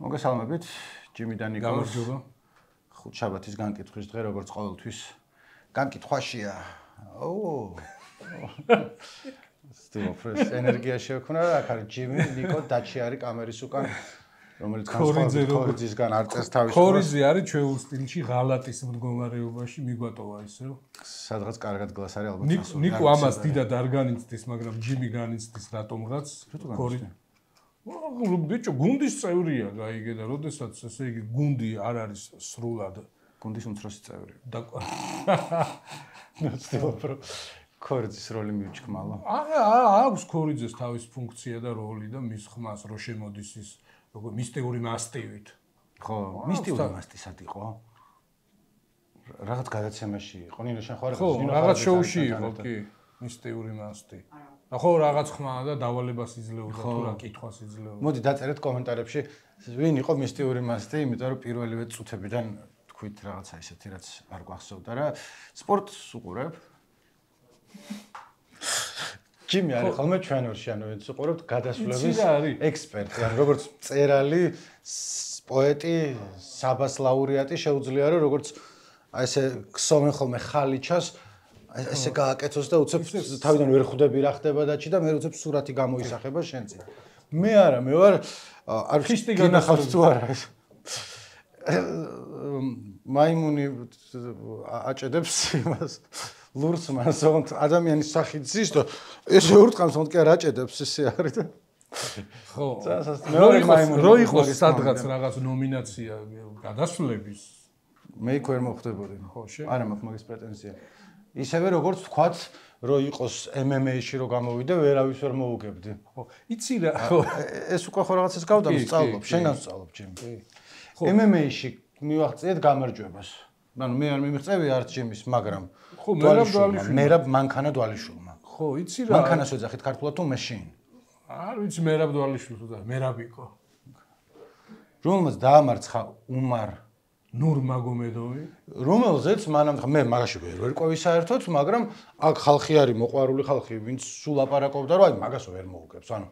მოგესალმებით, ჯიმი და ნიკო. გამარჯობა. ხუთშაბათის განკითხვის დღე, როგორც ყოველთვის. განკითხვაშია. სტილოფრეს ენერგია შეექונה და აქ არის ჯიმი, ნიკო, დაჩი არის კამერის უკან, რომელიც ხორიძისგან არ წერს თავის დროს. ხორიძე არის ჩვეულ სტილში ღალატის მდგომარეობაში მიგვატოვა ისე. სადღაც კარგად გლას არის ალბათ სასურველი. ნიკო ამას დიდად არ განიცდის, მაგრამ ჯიმი განიცდის რატომღაც. ბიჭო, გუნდის წევრია, გაიგე და როდესაც ესე იგი გუნდი არ არის სრულად გუნდის უმცროსი წევრი. ნაცნობრო ხორიძის როლი მიუჩქმალა. აქვს ხორიძეს თავის ფუნქცია და როლი და მის ხმას რო შემოდის ის როგორ მისტიური მასტივით. ხო, მისტიური მასტი სად იყო? რაღაც გადაცემაში იყო, ნინო შენ ხარ? ხო, რაღაც შოუში იყო, კი, მისტიური მასტი. ხო, რაღაც ხმა და დავალებას იძლეოდა თუ რა კითხვას იძლეოდა. მოდი დაწერეთ კომენტარებში, ვინ იყო მისტიური მასტი, იმიტომ რომ პირველივე წუთებიდან თქვით რაღაცა ისეთი, რაც არ გვახსოვდა რა. სპორტს უყურებ? ჯიმი არის ხოლმე ჩვენურში, ანუ ვინც უყურებთ გადასვლების ექსპერტი, ანუ როგორც მწერალი, პოეტი, საბას ლაურეატი შეუძლია რომ როგორც აი ესე ქსოვენ ხოლმე ხალიჩას ესე გააკეთოს და უცებ თავიდან ვერ ხვდები რა ხდება დაში და მე უცებ სურათი გამოისახება შენზე. მე არა, მე ვარ არ ხისტი განახავს თუ არა. მაიმუნი აჭედებს იმას ლურს მასონთ ადამიანის სახით ზის და ესე ურტყამს თქო არ აჭედებს ესე არის და ხო. მეორე მაიმუნი რო იყოს სადღაც რაღაც ნომინაცია გადასვლების მე იქ ვერ მოხვდებოდი. ხო, არა მაქვს მაგის პრეტენზია. ისევე როგორც თქვათ, რომ იყოს MMA-ში რო გამოვიდე, ვერავის ვერ მოუგებდი. ხო, იცი რა, ხო. ეს უკვე ხო რაღაცას გავდა, ვსწავლობ, შენგან ვსწავლობ, ჯიმი. ხო. MMA-ში მივაღწიეთ გამარჯვებას. ანუ მე არ მიმიღწევი არც ჯიმის, მაგრამ ხო, მერაბ მანქანა დვალიშვილმა. ხო, იცი რა. მანქანას ვეძახით ქართულად თუ machine. არ ვიცი მერაბ დვალიშვილს და მერაბიკო. რომელმაც დაამარცხა უმარ ნურმაგომედოვი, რომელზეც მანამდე მე მაგაში ვერ ყვევი საერთოდ, მაგრამ აქ ხალხი არის მოყვარული ხალხი, ვინც სულ ლაპარაკობდა, რომ აი მაგას ვერ მოუგებს. ანუ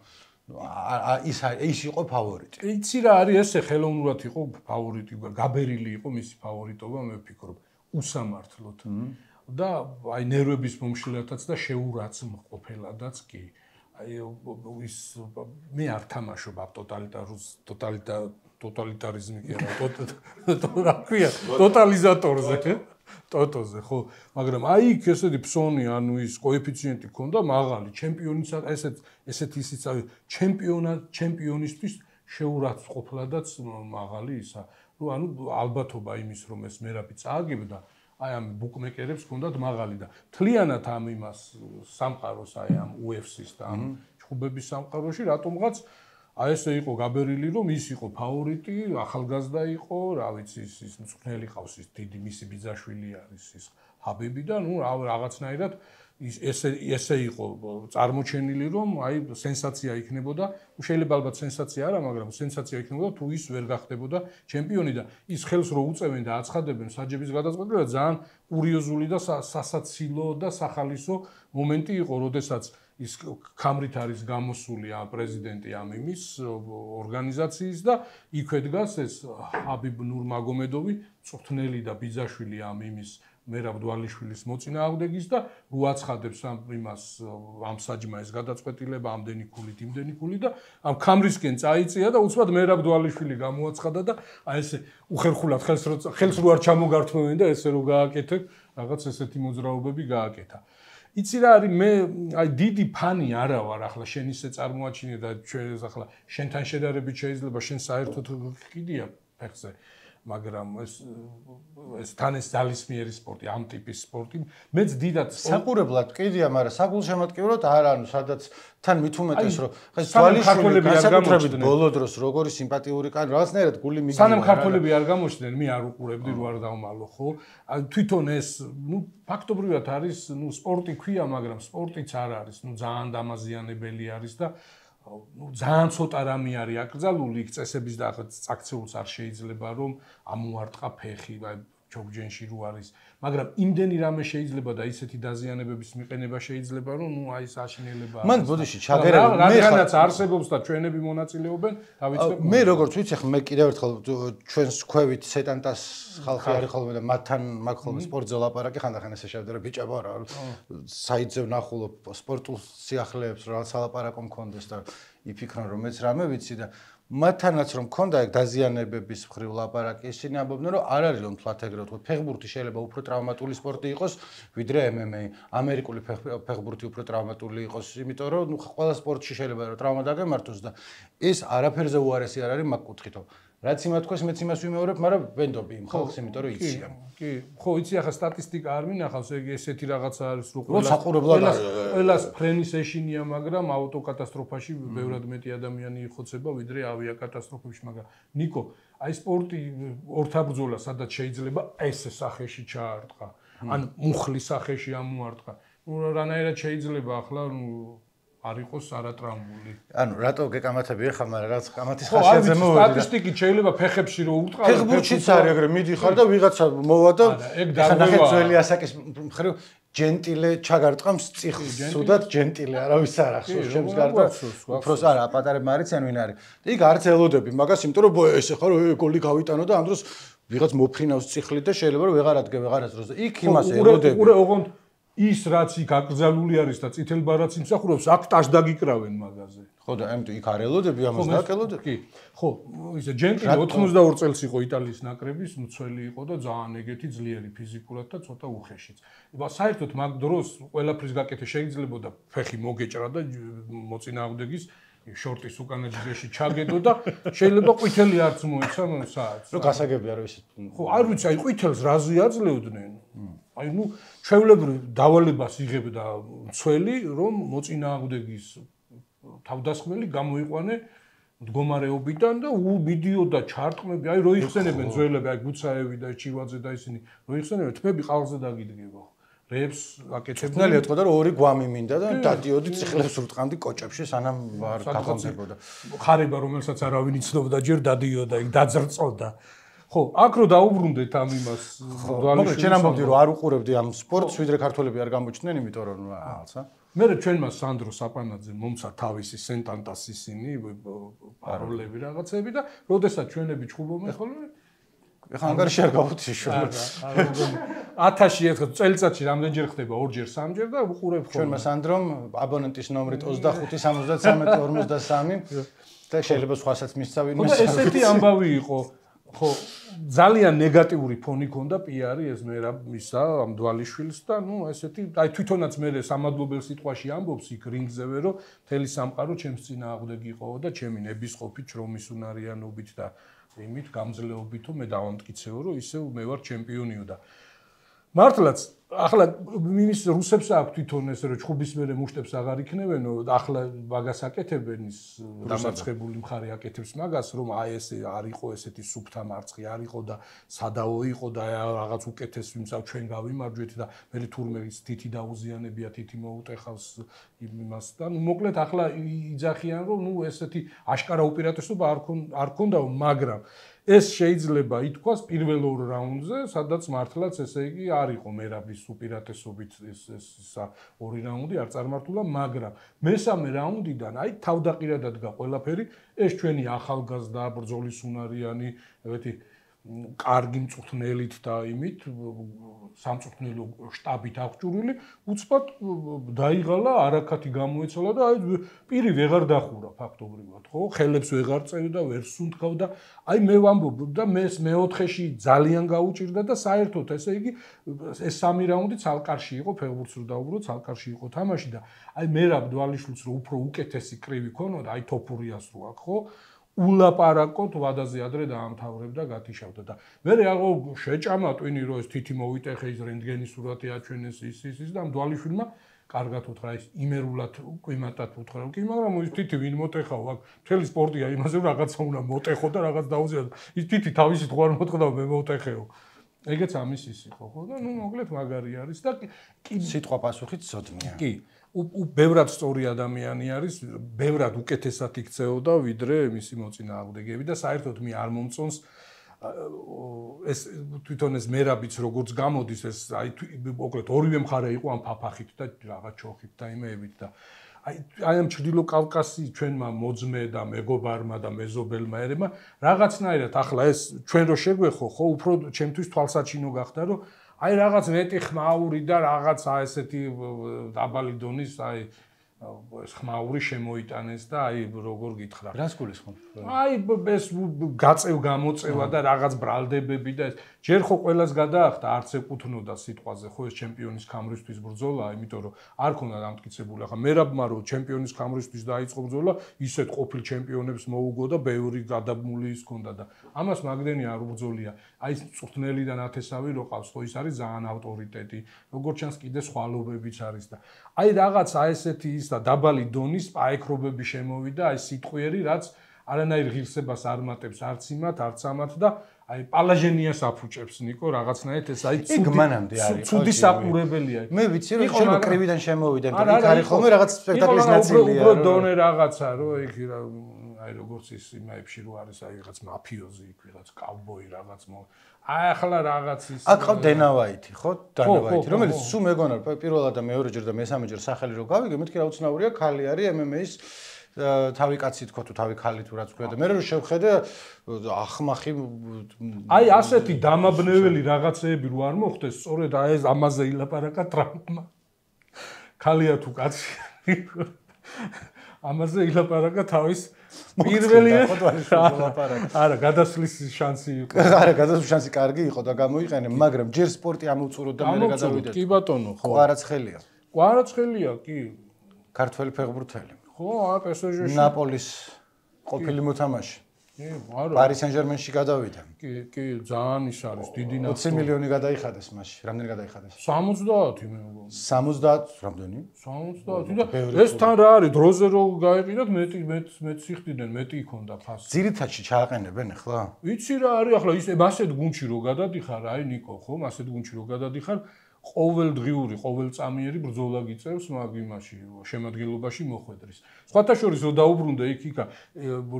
ის იყო ფავორიტი. იცი რა არის ესე ხელოვნურად იყო ფავორიტი, გაბერილი იყო მისი ფავორიტობა, მე ვფიქრობ, უსამართლოდ. და აი ნერვების მომშლელათაც და შეურაც მყოფელადაც კი. აი ის მე არ თამაშობ აბ ტოტალიტარიზმი კი არა, რა ქვია, ტოტალიზატორზე, ტოტოზე, ხო, მაგრამ აი იქ ესეთი ფსონი, ანუ ის კოეფიციენტი ქონდა მაღალი, ჩემპიონის ესეთი ისიც აი ჩემპიონისთვის შეურაც ყოფლადაც მაღალი ისა, რომ ანუ ალბათობა იმის რომ ეს მერაბი წააგებდა, აი ამ ბუკმეკერებს ქონდათ მაღალი და თლიანად ამ იმას სამყაროს აი ამ UFC-ს და ამ ჩხუბების სამყაროში რატომღაც აი ესე იყო გაბერილი რომ ის იყო ფავორიტი, ახალგაზრდა იყო, რა ვიცი ის მწვრთნელი ყავს ის დიდი მისი ბიძაშვილი არის ის ჰაბიბი და ნუ რაღაცნაირად ესე იყო წარმოჩენილი რომ აი სენსაცია იქნებოდა, შეიძლება ალბათ სენსაცია არა, მაგრამ სენსაცია იქნებოდა თუ ის ვერ გახდებოდა ჩემპიონი და ის ხელს რო უწევენ და აცხადებენ საჯების გადაწყვეტილება ძალიან კურიოზული და სასაცილო და სახალისო მომენტი იყო, როდესაც ის კამრით არის გამოსული პრეზიდენტი ამ იმის ორგანიზაციის და იქვე დგას ეს ჰაბიბ ნურმაგომედოვი, წვრთნელი და ბიძაშვილი ამ იმის მერაბ დვალიშვილის მოწინააღმდეგის და უაცხადებს ამ იმას ამ საჯმაის გადაწყვეტილება ამდენი ქულით, იმდენი ქულით და ამ კამრისკენ წაიწია და უცბად მერაბ დვალიშვილი გამოაცხადა და აი ესე უხერხულად ხელს რო არ ჩამოგართმევენ და ესე რო გააკეთებ, რაღაც ესეთი მოძრაობები გააკეთა. იცი რა არის მე აი დიდი ფანი არა ვარ ახლა შენ ისე წარმოაჩინე და ჩვენ ახლა შენთან შედარებით შეიძლება შენ საერთოდ კიდია ფეხზე მაგრამ ეს თან ეს ძალისმიერი სპორტი ამ ტიპის სპორტი მეც დიდად საყურებლად კიდია მაგრამ საგულშემატკივროდ არა ანუ სადაც თან მით უმეტეს რომ ხა ძალისმიერი განსაკუთრებით ბოლო დროს როგორი სიმპათიური კაცი რაღაცნაირად გული მიგვივა სანამ ქართველები არ გამოჩნდნენ მე არ უყურებდი რო არ დავმალო ხო თვითონ ეს ნუ ფაქტობრივად არის ნუ სპორტი ქვია მაგრამ სპორტიც არ არის ნუ ძალიან დამაზიანებელი არის და ну ძალიან ცოტა რამე არის აკრძალული იქ წესების და წაქცეულს არ შეიძლება რომ ამოარტყა ფეხი ჩოგჯენში რო არის, მაგრამ იმდენი რამე შეიძლება და ისეთი დაზიანებების მიყენება შეიძლება, რომ ნუ აი საშინელება. მან ბოდიში ჩაგერები რადგანაც არსებობს და ჩვენები მონაწილეობენ, დავიწყებ. მე როგორც ვიცი, ხა მე კიდევ ერთხელ ჩვენს ქვევით სეტანტას ხალხი არის ხოლმე და მათთან მაგ ხოლმე სპორტზე ლაპარაკი ხანდახან ესე შევდე რა ბიჭებო რა საიტზე ვნახულობ სპორტულ სიახლეებს რა სალაპარაკო მქონდეს და იფიქრონ რომ მეც რამე ვიცი და მათთანაც რომ მქონდა ეგ დაზიანებების მხრივ ლაპარაკი ისინი ამბობდნენ რომ არ არის რომ თვათ ეგრე ვთქვათ ფეხბურთი შეიძლება უფრო ტრავმატული სპორტი იყოს ვიდრე MMA ამერიკული ფეხბურთი უფრო ტრავმატული იყოს იმიტომ რომ ნუ ყველა სპორტში შეიძლება რომ ტრავმა დაგემართოს და ეს არაფერზე უარესი არ არის მაგ კუთხითო რაც იმათ თქოს მეც იმას ვიმეორებ მაგრამ ვენდობი იმ ხალხს იმიტომ რომ იციან კი ხო იცი ახლა სტატისტიკა არ მინახავს ეგ ესეთი რაღაცა არის რომ ყველას ფრენის ეშინია მაგრამ ავტოკატასტროფაში ბევრად მეტი ადამიანი იხოცება ვიდრე ავიაკატასტროფებში მაგრამ ნიკო აი სპორტი ორთაბრძოლა სადაც შეიძლება ეს სახეში ჩაარტყა ან მუხლის სახეში ამოარტყა ნუ რანაირად შეიძლება ახლა არ იყოს არატრამული. ანუ რატო გეკამათებია ხა, მაგრამ რაც კამათის ხასიათზე მოვიდა. სტატისტიკით შეიძლება ფეხებში რო უტყავ. ფეხბურთშიც არის ეგრე მიდიხარ და ვიღაცა მოვა და ნახეთ ძველი ასაკის მხრივ ჯენტილე ჩაგარტყამს წიხს. სუდად ჯენტილე არავის არ ახსოვს ჩემს გარდა. უფროს არა, პატარებმა არიციან ვინ არის. და იქ არც ელოდები მაგას, იმიტომ რომ ეს ახლა გოლი გავიტანო და ამ დროს ვიღაც მოფრინავს წიხლით და შეიძლება რომ ვეღარ ადგე ვეღარაც დროს და იქ იმას ელოდები. უყურე ოღონდ ის რაც იქ აკრძალული არის და წითელ ბარათს იმსახურებს, აქ ტაშ დაგიკრავენ მაგაზე. ხო და ამიტომ იქ არ ელოდები ამას დაკელოდები. კი. ხო, ისე ჯენტილი 82 წელს იყო იტალიის ნაკრების მცველი იყო და ძალიან ეგეთი ძლიერი ფიზიკურად და ცოტა უხეშიც. საერთოდ მაგ დროს ყველაფრის გაკეთე შეიძლებოდა ფეხი მოგეჭრა და მოწინააღმდეგის შორტის უკანა ჯგეში ჩაგედო და შეიძლება ყვითელი არც მოეცა საათს. რო გასაგებია რომ ისე. ხო, არ ვიცი, აი ყვითელს რაზე აძლევდნენ. აი ნუ ჩვეულებრივ დავალებას იღებდა მცველი რომ მოწინააღმდეგის თავდასხმელი გამოიყვანე მდგომარეობიდან და მიდიოდა ჩარტყმები აი რო იხსენებენ ძველები აი გუცაევი და ჩივაძე და ისინი რო იხსენებენ თმები ყალზე დაგიდგება რებს აკეთებდნენ ნელი ეთქვა და ორი გვამი მინდა და დადიოდი წიხლებს ურტყამდი კოჭებში სანამ არ გახონდებოდა ხარება რომელსაც არავინ იცნობდა ჯერ დადიოდა იქ დაძრწოდა ხო, აქ რო დაუბრუნდეთ ამ იმას, მაგრამ ჩვენ ამბობდი რომ არ უყურებდი ამ სპორტს, ვიდრე ქართველები არ გამოჩნდნენ, იმიტომ რომ რაღაცა. მე ჩვენმა სანდრო საპანაძე მომცა თავისი სენტანტას ისინი პაროლები რაღაცები და როდესაც ჩვენები ჩხუბობენ ხოლმე ეხლა ანგარიში არ გავუთიშო. 1000-ში ერთხელ წელიწადში რამდენჯერ ხდება? 2-ჯერ, 3-ჯერ და უყურებ ხოლმე. ჩვენმა სანდრომ აბონენტის ნომრით 25-73-43 და შეიძლება სხვასაც მისცა ვინმე. და ესეთი ამბავი იყო. ხო, ძალიან ნეგატიური ფონი ქონდა პიარი ეს მერაბ მისა ამ დვალიშვილს და ნუ ესეთი აი თვითონაც მე სამადლობელ სიტყვაში ამბობს იქ რინგზევე რომ მთელი სამყარო ჩემს წინააღმდეგი იყო და ჩემი ნებისყოფით შრომის უნარიანობით და იმით გამძლეობითო მე დავამტკიცეო რომ ისევ მე ვარ ჩემპიონიო და მართლაც ახლა იმის რუსებს აქვს თვითონ ეს რომ ჩხუბის მერე მუშტებს აღარ იქნებენო ახლა მაგას აკეთებენ ის დამარცხებული მხარე აკეთებს მაგას რომ აი ეს არ იყო ესეთი სუფთა მარცხი არ იყო და სადაო იყო და რაღაც უკეთეს ვიმსავ ჩვენ გავიმარჯვეთ და მე თურმე თითი დაუზიანებია თითი მოუტეხავს იმას და ნუ მოკლედ ახლა იძახიან რომ ნუ ესეთი აშკარა უპირატესობა არ ქონდაო მაგრამ ეს შეიძლება ითქვას პირველ ორ რაუნდზე, სადაც მართლაც ესე იგი არ იყო მერაბის უპირატესობით ეს ორი რაუნდი არ წარმართულა, მაგრამ მესამე რაუნდიდან აი თავდაყირად ადგა ყველაფერი, ეს ჩვენი ახალგაზრდა ბრძოლის უნარიანი, ეგეთი კარგი მწვრთნელით და იმით სამწვრთნელო შტაბით აღჭურვილი, უცბად დაიღალა, არაქათი გამოეცალა და აი პირი ვეღარ დახურა ფაქტობრივად, ხო? ხელებს ვეღარ წევდა, ვერ სუნთქავდა. აი მე ვამბობ და მე მეოთხეში ძალიან გაუჭირდა და საერთოდ ესე იგი ეს სამი რაუნდი ცალკარში იყო, ფეხბურთს რო დაუბრუნდ, ცალკარში იყო თამაში და აი მერაბ დვალიშვილს რო უფრო უკეთესი კრივი ქონოდა, აი თოფურიას რო აქ, ხო? ულაპარაკოთ ვადაზე ადრე დაამთავრებდა გათიშავდა და მე რეალო შეჭამა ტვინი რომ ეს თითი მოვიტეხე ის რენტგენის სურათი აჩვენეს ის და მდვალიშვილმა კარგად უთხრა ის იმერულად ყიმატად უთხრა რომ კი მაგრამ ის თითი ვინ მოტეხაო აქ მთელი სპორტია იმაზე რომ რაღაცა უნდა მოტეხო და რაღაც დაუზიადო ის თითი თავისით ხო არ მოტყდა მე მოტეხეო ეგეც ამის ის იყო ხო და ნუ მოკლედ მაგარი არის და კი სიტყვა პასუხით სოდნია კი ბევრად სწორი ადამიანი არის, ბევრად უკეთესად იქცეოდა ვიდრე მისი მოწინააღმდეგეები და საერთოდ მე არ მომწონს ეს თვითონ ეს მერაბიც როგორც გამოდის ეს აი მოკლედ ორივე მხარე იყო ამ ფაფახით და რაღაც ჩოხით და იმეებით და აი ამ ჩრდილო კავკასიის ჩვენმა მოძმე და მეგობარმა და მეზობელმა ერებმა რაღაცნაირად ახლა ეს ჩვენ რო შეგვეხო ხო უფრო ჩემთვის თვალსაჩინო გახდა რომ აი რაღაც მეტი ხმაური და რაღაც აი ესეთი დაბალი დონის აი ეს ხმაური შემოიტანეს და აი როგორ გითხრა რას გულისხმობ? აი ეს გაწევ-გამოწევა და რაღაც ბრალდებები და ეს ჯერ ხო ყველას გადაახდა არც ეკუთვნოდა სიტყვაზე ხო ეს ჩემპიონის ქამრისთვის ბრძოლა იმიტომ რომ არ ქონდა დამტკიცებული ახლა მერაბმა რომ ჩემპიონის ქამრისთვის დაიწყო ბრძოლა ისეთ ყოფილ ჩემპიონებს მოუგო და ბევრი გადაბმული ის ქონდა და ამას მაგდენი არ უბრძოლია აი ეს წვრთნელი და ნათესავი რო ყავს ხო ის არის ძალიან ავტორიტეტი როგორც ჩანს კიდე სხვალობებიც არის და აი რაღაც აი ესეთი ის და დაბალი დონის პაექრობები შემოვიდა აი სიტყვიერი რაც არანაირ ღირსებას არ მატებს არც იმათ არც ამათ და აი პალაჟენიას აფუჭებს ნიკო რაღაცნაირად ეს აი ცუდი საყურებელია მე ვიცი რომ შეიძლება კრივიდან შემოვიდა იმიტომ იქ არის ხოლმე რაღაც სპექტაკლის ნაწილია უფრო დონე რაღაცა რომ იქ აი როგორც ის იმაებში რო არის აი რაღაც მაფიოზი იქ რაღაც კავბოი რაღაც აი ახლა რაღაც ის აქ ყავ დენავაიტი ხო დენავაიტი რომელიც სულ მეგონა პირველად და მეორეჯერ და მესამეჯერ სახელი რო გავიგე მეთქი რა უცნაურია ქალი არის MMA-ის თავი კაცი თქო თუ თავი ქალი თუ რაც ქვია და მე რო შევხედე ახმახი აი ასეთი დამაბნეველი რაღაცეები რო არ მოხდეს სწორედ აი ეს ამაზე ილაპარაკა ტრამპმა ქალია თუ კაცი ამაზე ილაპარაკა თავის პირველი არა გადასვლის შანსი იყო არა გადასვლის შანსი კარგი იყო და გამოიყენე მაგრამ ჯერ სპორტი ამოვწუროთ და მე გადავიდეთ კი ბატონო ხო კვარაცხელია კი ქართველი ფეხბურთელი ხო აა პესოჟეში ნაპოლის ყოფილი მოთამაშე კი არა პარი სენ-ჟერმენში გადავიდა კი ძალიან ის არის დიდი 20 მილიონი გადაიხადეს მასში რამდენი გადაიხადეს 70 მე მგონი 70 რამდენი 70 და ეს თან რა არის დროზე რო გაიყიდათ მეტ სიხდიდნენ მეტი იქონდა ფასი ძირითადში ჩააყენებენ ახლა ვიცი რა არის ახლა ის მასეთ გუნდში რო გადადიხარ აი ნიკო ხო მასეთ გუნდში რო გადადიხარ ყოველდღიური, ყოველწამიერი ბრძოლა გიწევს მაგ იმაში შემადგენლობაში მოხვედრის. სხვათა შორის რო დაუბრუნდა იქ-იქა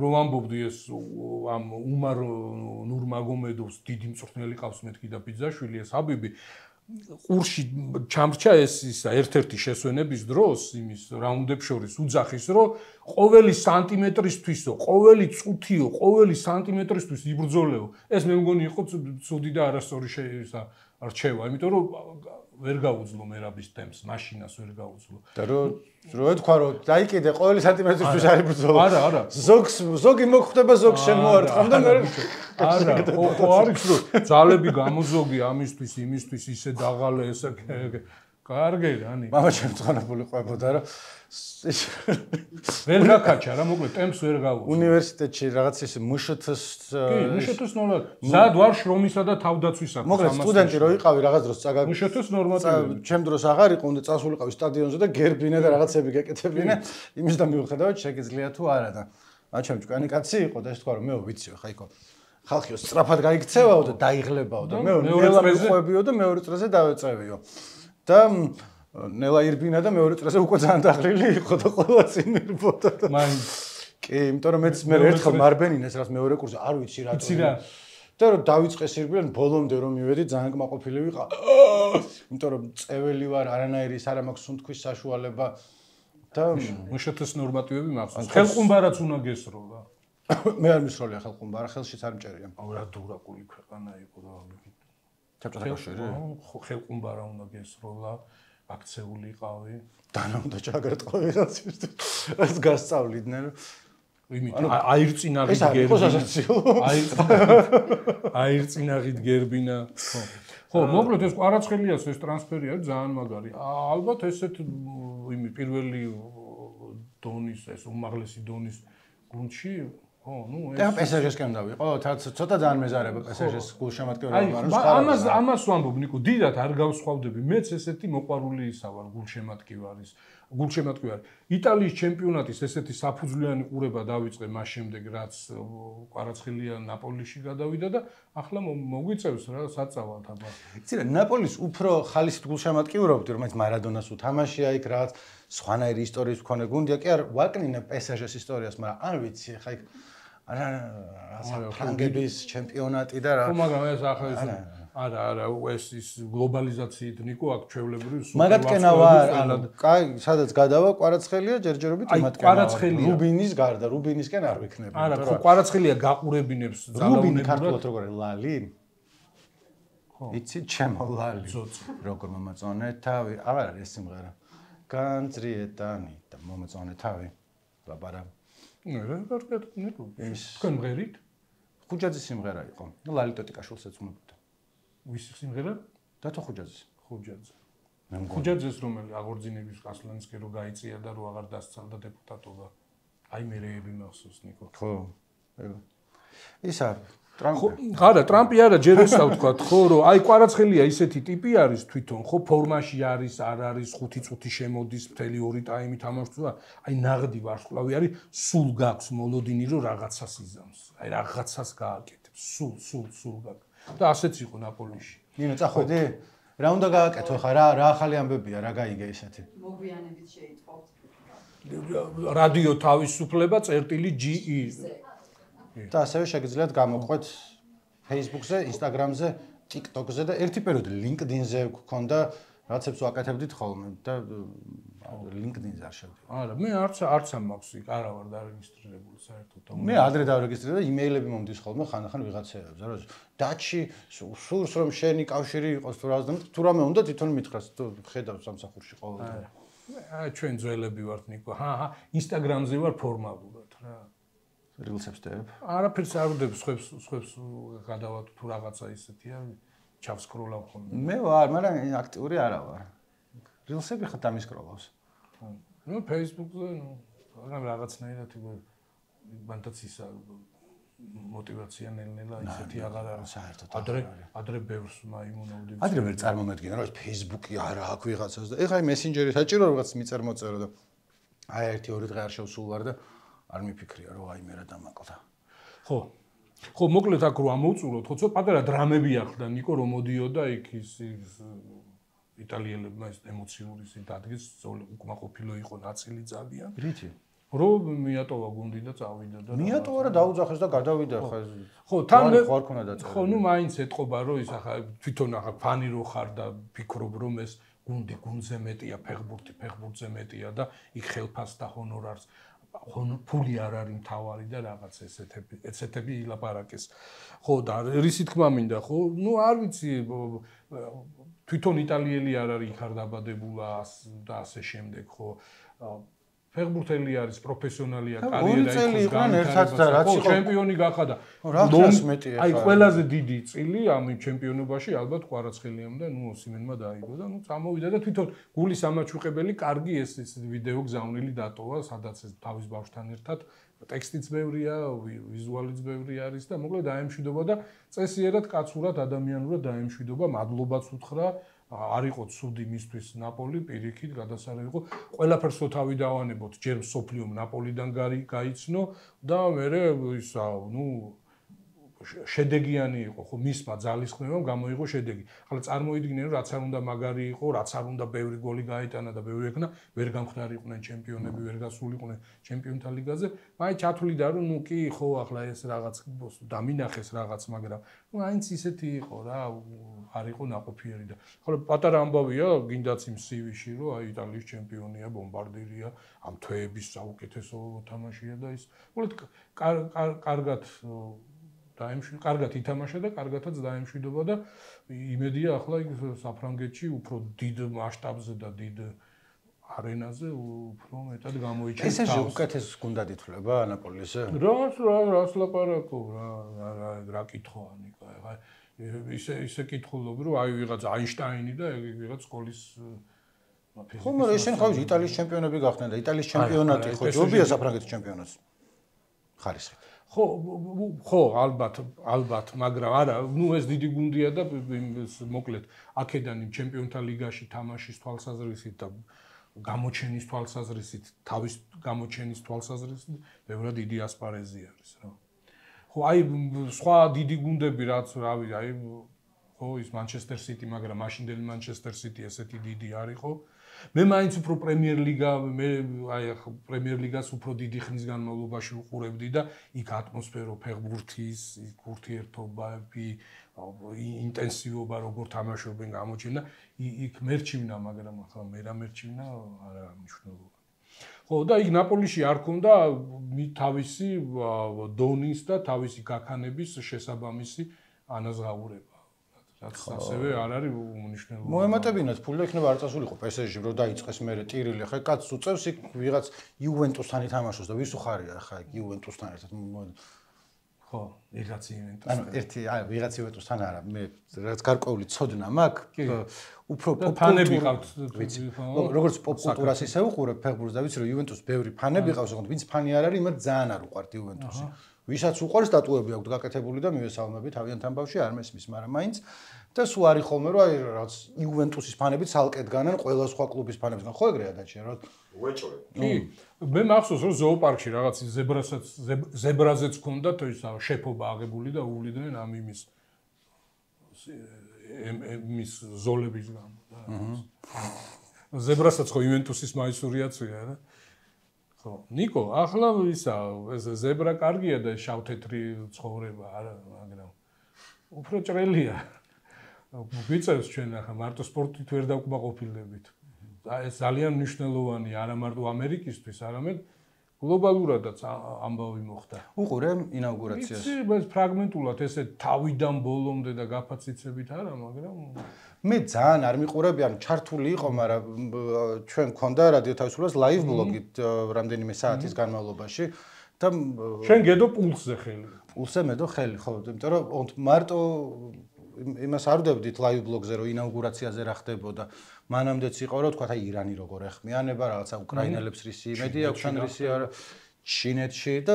რომ ამბობდი ეს ამ უმარ ნურმაგომედოვს დიდი მწვრთნელი ყავს მეთქი და ბიძაშვილი ეს აბიბი ყურში ჩამრჩა ეს ისა ერთ-ერთი შესვენების დროს იმის რაუნდებს შორის უძახის რომ ყოველი სანტიმეტრისთვისო, ყოველი წუთიო, ყოველი სანტიმეტრისთვის იბრძოლეო. ეს მე მგონი იყო ცუდი და არასწორი რჩევა, იმიტომ რომ ვერ გაუძლო მერაბის ტემპს, მაშინას ვერ გაუძლო. და რო ეთქვა რომ დაიკიდე ყოველი სანტიმეტრისთვის არის ბრძოლა. არა. ზოგი მოგხვდება, ზოგს შენ მოარტყამ და მე არა, ხო არის რომ ძალები გამოზოგი ამისთვის, იმისთვის ისე დაღალე ესე კარგი რანი. მამა შემწყონებული ყვებოდა რა. ვერ გაკაჩა რა, მოკლედ ტემპს ვერ გაუძლო. უნივერსიტეტში რაღაც ის მშთ-ს კი, მშთ-ს ნორმალ. ზად ვარ შრომისა და თავდაცვისა. მოკლედ სტუდენტი რო იყავი რაღაც დროს წაგა მშთ-ს ნორმატივი. ჩემ დროს აღარ იყო, უნდა წასულიყავი სტადიონზე და გერბინე და რაღაცები გეკეთებინე. იმის და მიუხედავად შეგიძლია თუ არა და აჩემ ჭკვიანი კაცი იყო და ეს თქვა რომ მე ვიციო ხა იქო. ხალხიო სწრაფად გაიქცევაო და დაიღლებაო და მე ნელა მიყვებიო და მეორე წრეზე დავეწევიო. და ნელა ირბინა და მეორე წრეზე უკვე ძალიან დაღლილი იყო და ყველა წინ ირბოდა და მაინც კი იმიტომ რომ მეც მე ერთხელ მარბენინეს რაც მეორე კურსზე არ ვიცი რა და რომ დავიწყეს ირბინა ბოლომდე რომ მივედი ძალიან კმაყოფილი ვიყავ იმიტომ რომ წეველი ვარ არანაირი ის არ მაქვს სუნთქვის საშუალება და მშთ-ს ნორმატივები მახსოვს ხელყუმბარაც უნდა გესროლა მე არ მისროლია ხელყუმბარა ხელშიც არ მჭერია რა დურაკული ქვეყანა იყო და ჩაჭრა კავშირი ხელყუმბარა უნდა გესროლა აქცეული იყავი დანა უნდა ჩაგარტყო ვიღაცის ეს გასწავლიდნენ იმით აირწინაღით გერბინა ხო მოკლედ ეს კვარაცხელიას ეს ტრანსფერი არის ძალიან მაგარი ალბათ ესეთ იმი პირველი დონის ეს უმაღლესი დონის გუნდში ხო ნუ ეს პესაჟესკენ დავიყო ცოტა ძალიან მეზარება პესაჟეს გულშემატკივრობა მაგრამ ამას ვამბობ ნიკო დიდად არ გავსხვავდები მეც ესეთი მოყვარული ისა ვარ გულშემატკივრის იტალიის ჩემპიონატის ესეთი საფუძვლიანი ყურება დავიწყე მას შემდეგ რაც კვარაცხელია ნაპოლიში გადავიდა და ახლა მოგვიწევს რა საწავალთ აბა იცი რა ნაპოლის უფრო ხალისით გულშემატკივრობდი რომელიც მარადონას უთამაშია იქ რაღაც სხვანაირი ისტორიის მქონე გუნდია კი არ ვაკნინე პესაჟეს ისტორიას მაგრამ არ ვიცი ხა იქ საფრანგეთის ჩემპიონატი და რა. ხო, მაგრამ ეს ახლა ის არა, ეს ის გლობალიზაციით ნიკო აქ ჩვეულებრივ სუპერ მაგათკენა ვარ, კაი, სადაც გადავა კვარაცხელია ჯერჯერობით იმათკენა. რუბინის გარდა, რუბინისკენ არ ვიქნები. არა, ხო, კვარაცხელია გაყურებინებს რუბინი ქართულად როგორ ლალი? იცი ჩემო ლალი. როგორ მომაწონე თავი, აღარ არის ეს სიმღერა. განძრიეტანი და მომაწონე თავი. ლაბარა. ნიკო, თქვენ მღერით? ხუჯაძის სიმღერა იყო. ნუ ლალი ტოტიკაშვილს ეცნობოდა. ვისი სიმღერა? დათო ხუჯაძის. ხუჯაძე. ხუჯაძეს რომელი აღორძინების კასლანსკი რო გაიწია და რო აღარ დასცალდა დეპუტატობა. აი მე რეები მახსოვს ნიკო. ხო. ისა ტრამპი. არა, ტრამპი არა, ჯერ ესა ვთქვა, ხო, რომ აი კვარაცხელია ისეთი ტიპი არის თვითონ, ხო, ფორმაში არის, არ არის, 5 წუთი შემოდის, მთელი 2 ტაიმი თამაშობს, აი ნაღდი ვარსკვლავი არის, სულ გაქვს მოლოდინი, რომ რაღაცას იზამს. აი რაღაცას გააკეთებს, სულ გაქვს. და ასეც იყო ნაპოლიში. ნინო, წახვედი? რა უნდა გააკეთო ხა, რა ახალი ამბებია, რა გაიგე ისეთი? მოგვიანებით შეიტყობთ. რადიო თავისუფლება წერტილი GE. და ასევე შეგიძლიათ გამოყვეთ Facebook-ზე, Instagram-ზე, TikTok-ზე და ერთი პერიოდი LinkedIn-ზე გქონდა, რაღაცებს ვაკეთებდით ხოლმე და LinkedIn-ზე არ შევდივარ. არა, მე არც ამ მაქვს იქ, არა ვარ დარეგისტრირებული საერთოდ. მე ადრე დავრეგისტრირე და იმეილები მომდის ხოლმე ხანდახან ვიღაცეებს, რა დაჩი სურს რომ შენი კავშირი იყოს თუ რა თუ რამე უნდა თვითონ მითხრას, თუ ხედავს სამსახურში ყოველდღე. აი ჩვენ ძველები ვართ ნიკო. Instagram-ზე ვარ ფორმალურად რა. რილსებს დებ? არაფერს არ ვდებ, სხვებს გადავად თუ რაღაცა ისეთია, ჩავსკროლავ ხოლმე. მე ვარ, მაგრამ აქტიური არა ვარ. რილსები ხა დამისკროლავს. ნუ Facebook-ზე, მაგრამ რაღაცნაირად მანდაც ისა мотивация ნელ-ნელა ისეთი აღარ არის საერთოდ. ადრე ბევრს მაიმუნავდი. ადრე ვერ წარმომედგენა, რომ Facebook-ი არა აქვს ვიღაცას და ეხლა მესენჯერი საჭირო რაღაც მიწერმოწერო და აი 1-2 დღე არ შევსულ ვარ და არ მიფიქრია რომ აი მე რა დამაკლდა. ხო, მოკლედ აქ რო ამოვწუროთ, ხო, ცოტა პატარა დრამები ახლა ნიკო რომ მოდიოდა იქ ის იტალიელებმა ეს ემოციური ის დადგეს, უკმაყოფილო იყო ნაწილი ძალიან. რითი? რომ მიატოვა გუნდი და წავიდა და მიატოვა და დაუძახეს და გადავიდა ხა. ხო, თან ხوار ქონა დაწერილი. ხო, ნუ მაინც ეთყობა რომ ის ახლა თვითონ ახლა ფანი რო ხარ და ფიქრობ რომ ეს გუნდი გუნდზე მეტია, ფეხბურთზე მეტია და იქ ხელფასს და ჰონორარს ფული არ არის მთავარი და რაღაც ესეთები ილაპარაკეს. ხო და რისი თქმა მინდა, ხო? ნუ არ ვიცი თვითონ იტალიელი არ არის იქ არ დაბადებულა და ასე შემდეგ, ხო? ფეხბურთელი არის, პროფესიონალია, კარიერა იქ განვითარება, ჩემპიონი გახადა. აი ყველაზე დიდი წილი ამ ჩემპიონობაში ალბათ კვარაცხელიამ და ნუ ოსიმენმა დაიგო და ნუ წამოვიდა და თვითონ გულის ამაჩუყებელი კარგი ეს ვიდეო გზავნილი დატოვა, სადაც ეს თავის ბავშვთან ერთად ტექსტიც ბევრია, ვიზუალიც ბევრი არის და მოკლედ დაემშვიდობა და წესიერად კაცურად ადამიანურად დაემშვიდობა, მადლობაც უთხრა. არ იყო ცუდი მისთვის ნაპოლი, პირიქით გადასარევი. ყველაფერს თავი დავანებოთ, ჯერ სოფლიომ ნაპოლიდან გაიცნო და მერე ისა, ნუ შედეგიანი იყო, ხო, მისმა ძალისხმევამ გამოიღო შედეგი. ახლა წარმოიდგინე, რომ რაც არ უნდა მაგარი იყო, რაც არ უნდა ბევრი გოლი გაიტანა და ბევრი ეკნა, ვერ გამხდარიყვნენ ჩემპიონები, ვერ გასულიყვნენ ჩემპიონთა ლიგაზე. მაინც ჩათვლიდა, რომ ნუ კი, ხო, ახლა ეს რაღაც დამინახეს რაღაც, მაგრამ ნუ აინც ისეთი იყო რა, არ იყო ნაყოფიერი და ხოლო პატარა ამბავია, გინდაც იმ CV-ში, რომ აი იტალიის ჩემპიონია, ბომბარდირია, ამ თვეების საუკეთესო თამაშია და ის მოკლედ კარგად ითამაშა და კარგათაც დაემშვიდობა და იმედია ახლა იქ საფრანგეთში უფრო დიდ მასშტაბზე და დიდ არენაზე უფრო მეტად გამოიჩენს. ესე უკეთეს გუნდად ითვლება ნაპოლიზე? რას ლაპარაკობ რა კითხვა ნიკო, ახლა ისე კითხულობ რომ აი ვიღაც აინშტაინი და ვიღაც სკოლის ხო, მაგრამ ეს შენ ხავი იტალიის ჩემპიონები გახდნენ და იტალიის ჩემპიონატი ხო ჯობია საფრანგეთის ჩემპიონატს. ხარისხით. ხო, ალბათ, მაგრამ არა, ნუ ეს დიდი გუნდია და მოკლედ აქედან იმ ჩემპიონთა ლიგაში თამაშის თვალსაზრისით და გამოჩენის თვალსაზრისით, თავის გამოჩენის თვალსაზრისით, ბევრად დიდი ასპარეზი არის რა. ხო, აი სხვა დიდი გუნდები რაც რავი, აი ხო ის Manchester City, მაგრამ მაშინდელი Manchester City ესეთი დიდი არისო. მე მაინც უფრო პრემიერ ლიგა, მე აი ახლა პრემიერ ლიგას უფრო დიდი ხნის განმავლობაში ვუყურებდი და იქ ატმოსფერო, ფეხბურთის, ურთიერთობები, ინტენსივობა როგორ თამაშობენ გამოჩენა, იქ მერჩივნა, მაგრამ ახლა მე რა მერჩივნა, არა მნიშვნელობა. ხო, და იქ ნაპოლიში არ ქონდა თავისი დონის და თავისი გაქანების შესაბამისი ანაზღაურება. რაც ასევე არ არის უნიშნელობა. მოემატებინათ, ფული იქნება არ წასულიყო PSG-ში, რომ დაიწყეს მერე ტირილი, ხა კაცს უწევს იქ ვიღაც იუვენტუსთან ითამაშოს და ვის უხარია ხა იქ იუვენტუსთან ერთად. ხო, ვიღაც იუვენტუსთან. ანუ ერთი, ვიღაც იუვენტუსთან არა, მე რაც გარკვეული ცოდნა მაქვს, უფრო ფანები ყავთ, ვიცი. როგორც პოპ კულტურას ისე უყურებ ფეხბურთს და ვიცი რომ იუვენტუს ბევრი ფანები ყავს, თუმცა ვინც ფანი არ არის, იმათ ძალიან არ უყვართ იუვენტუსი. ვისაც უყვარს სტატუები აქვს გაკეთებული და მივესალმებით თავიანთან ბავშვი არ მესმის, მაგრამ მაინც და სულ არის ხოლმე რომ აი რაც იუვენტუსის ფანები ცალკე დგანან ყველა სხვა კლუბის ფანებისგან. ხო ეგრეა დაჩი რა. უეჭვე. კი. მე მახსოვს რომ ზოოპარკში რაღაც ზებრაზეც ქონდა ის შეფობა აღებული და უვლიდნენ ამ იმის ზოლების გამო და. ზებრასაც ხო იუვენტუსის მაისურიაცია რა. ხო, ნიკო, ახლა ისა ეს ზებრა კარგია და შავ-თეთრი ცხოვრება არა, მაგრამ უფრო ჭრელია. გვიწევს ჩვენ ახლა მარტო სპორტით ვერ დავკმაყოფილდებით. ეს ძალიან მნიშვნელოვანია არა მარტო ამერიკისთვის, არამედ გლობალურადაც ამბავი მოხდა. უყურე ინაუგურაციას. ეს ფრაგმენტულად ესე თავიდან ბოლომდე და გაფაციცებით არა, მაგრამ მე ძალიან არ მიყურები, ანუ ჩართული იყო, მაგრამ ჩვენ გქონდა რადიო თავისუფლებას ლაივ ბლოგი რამდენიმე საათის განმავლობაში და ჩვენ გედო პულსზე ხელი. პულსზე მედო ხელი, ხო, იმიტომ რომ მარტო იმას არ ვდებდით ლაივ ბლოგზე, რომ ინაუგურაციაზე რა ხდებოდა. მანამდეც იყო, რომ თქვა აი ირანი როგორ ეხმიანება, რაღაცა უკრაინელებს რისი იმედი აქვს, ან რისი არა ჩინეთში და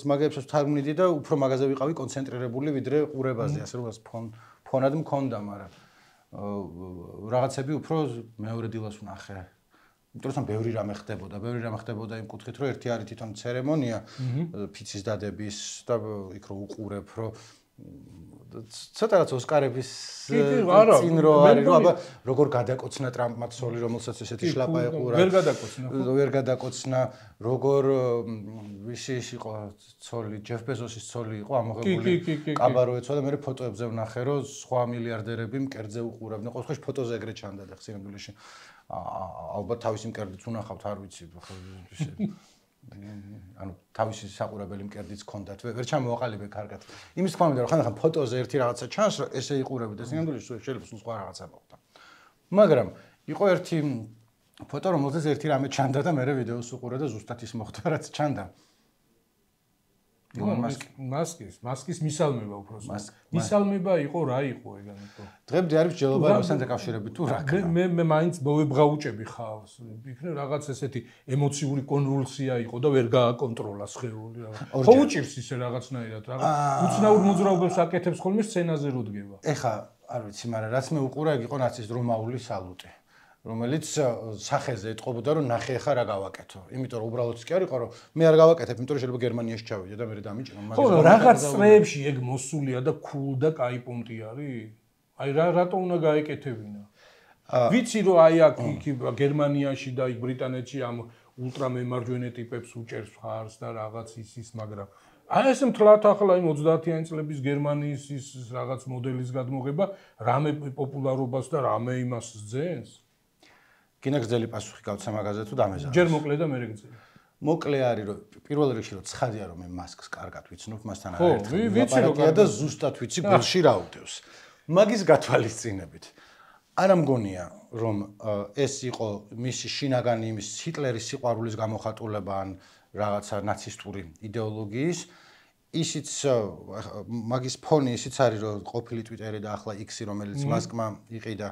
მაგებსაც თარგმნიდი და უფრო მაგაზე ვიყავი კონცენტრირებული ვიდრე ყურებაზე, ასე რომ ფონად მქონდა, მაგრამ რაღაცები უფრო მეორე დილას ვნახე. იმიტომ რომ ბევრი რამე ხდებოდა იმ კუთხით, რომ ერთი არის თვითონ ცერემონია ფიცის დადების და იქ რო უყურებ, რომ ცოტა რაც ოსკარების წინ რო არის, რომ აბა როგორ გადაკოცნა ტრამპმა ცოლი, რომელსაც ესეთი შლაპა ეყურა. ვერ გადაკოცნა, როგორ ვისი იყო ცოლი, ჯეფ ბეზოსის ცოლი იყო ამოღებული. კაბარო ეცვა და მე ფოტოებზე ვნახე, რომ სხვა მილიარდერები მკერდზე უყურებდნენ. ყოველ შემთხვევაში ფოტოზე ეგრე ჩანდა და ხსენებულში. ალბათ თავისი მკერდიც უნახავთ, არ ვიცი, ანუ თავისი საყურებელი მკერდიც ჰქონდათ. ვერ ჩამოვაყალიბე კარგად. იმის თქმა უნდა, რომ ხანდახან ფოტოზე ერთი რაღაცა ჩანს, რომ ესე იყურები და სინამდვილეში შეიძლება სხვა რაღაცა მოხდა. მაგრამ იყო ერთი ფოტო, რომელზეც ერთი რამე ჩანდა და მე ვიდეოს უყურე და ზუსტად ის მოხდა, რაც ჩანდა. მასკის მისალმება უბრალოდ. მისალმება იყო რა იყო ეგანიტო. დღემდე არის მსჯელობა როსთან დაკავშირებით თუ რა. მე მაინც მოვებღაუჭები ხავს. იქნებ რაღაც ესეთი ემოციური კონვულსია იყო და ვერ გააკონტროლა სხეული რაღაც. ხო უჭირს ისე რაღაცნაირად რაღაც. უცნაურ მოძრაობებს აკეთებს ხოლმე სცენაზე რო დგება. ეხა არ ვიცი, მაგრამ რაც მე უყურე, იქ იყო ნაცის რომაული სალუტი. რომელიც სახეზე ეთყობოდა რომ ნახე ხა რა გავაკეთო. იმიტომ რომ უბრალოდ კი არ იყო რომ მე არ გავაკეთებ, იმიტომ რომ შეიძლება გერმანიაში ჩავიდე და მე დამიჭირო. ხო, რაღაც წრეებში ეგ მოსულია და cool და кай პონტი არის. აი რატო უნდა გაეკეთებინა? ვიცი რომ აი აქ გერმანიაში და იქ ბრიტანეთში ამ ულტრამემარჯვენე ტიპებს უჭერს ხარს და რაღაც ის, მაგრამ აი ეს მთლად ახლა იმ 30-იანი წლების გერმანიის ის რაღაც მოდელის გადმოღება რამე პოპულარობას და რამე იმას ძენს. კინა გრძელი პასუხი გავცა მაგაზე თუ დამეზარდა. ჯერ მოკლე და მერე გრძელი. მოკლე არის რომ პირველ რიგში რომ ცხადია რომ მე მასკს კარგად ვიცნობ, მასთან არაერთხელ ვაპარაკია და ზუსტად ვიცი გულში რა უდევს. მაგის გათვალისწინებით არ ამგონია რომ ეს იყო მისი შინაგანი იმის ჰიტლერის სიყვარულის გამოხატულება ან რაღაცა ნაცისტური იდეოლოგიის. ისიც მაგის ფონი ისიც არის რომ ყოფილი ტვიტერი და ახლა X-ი რომელიც მასკმა იყიდა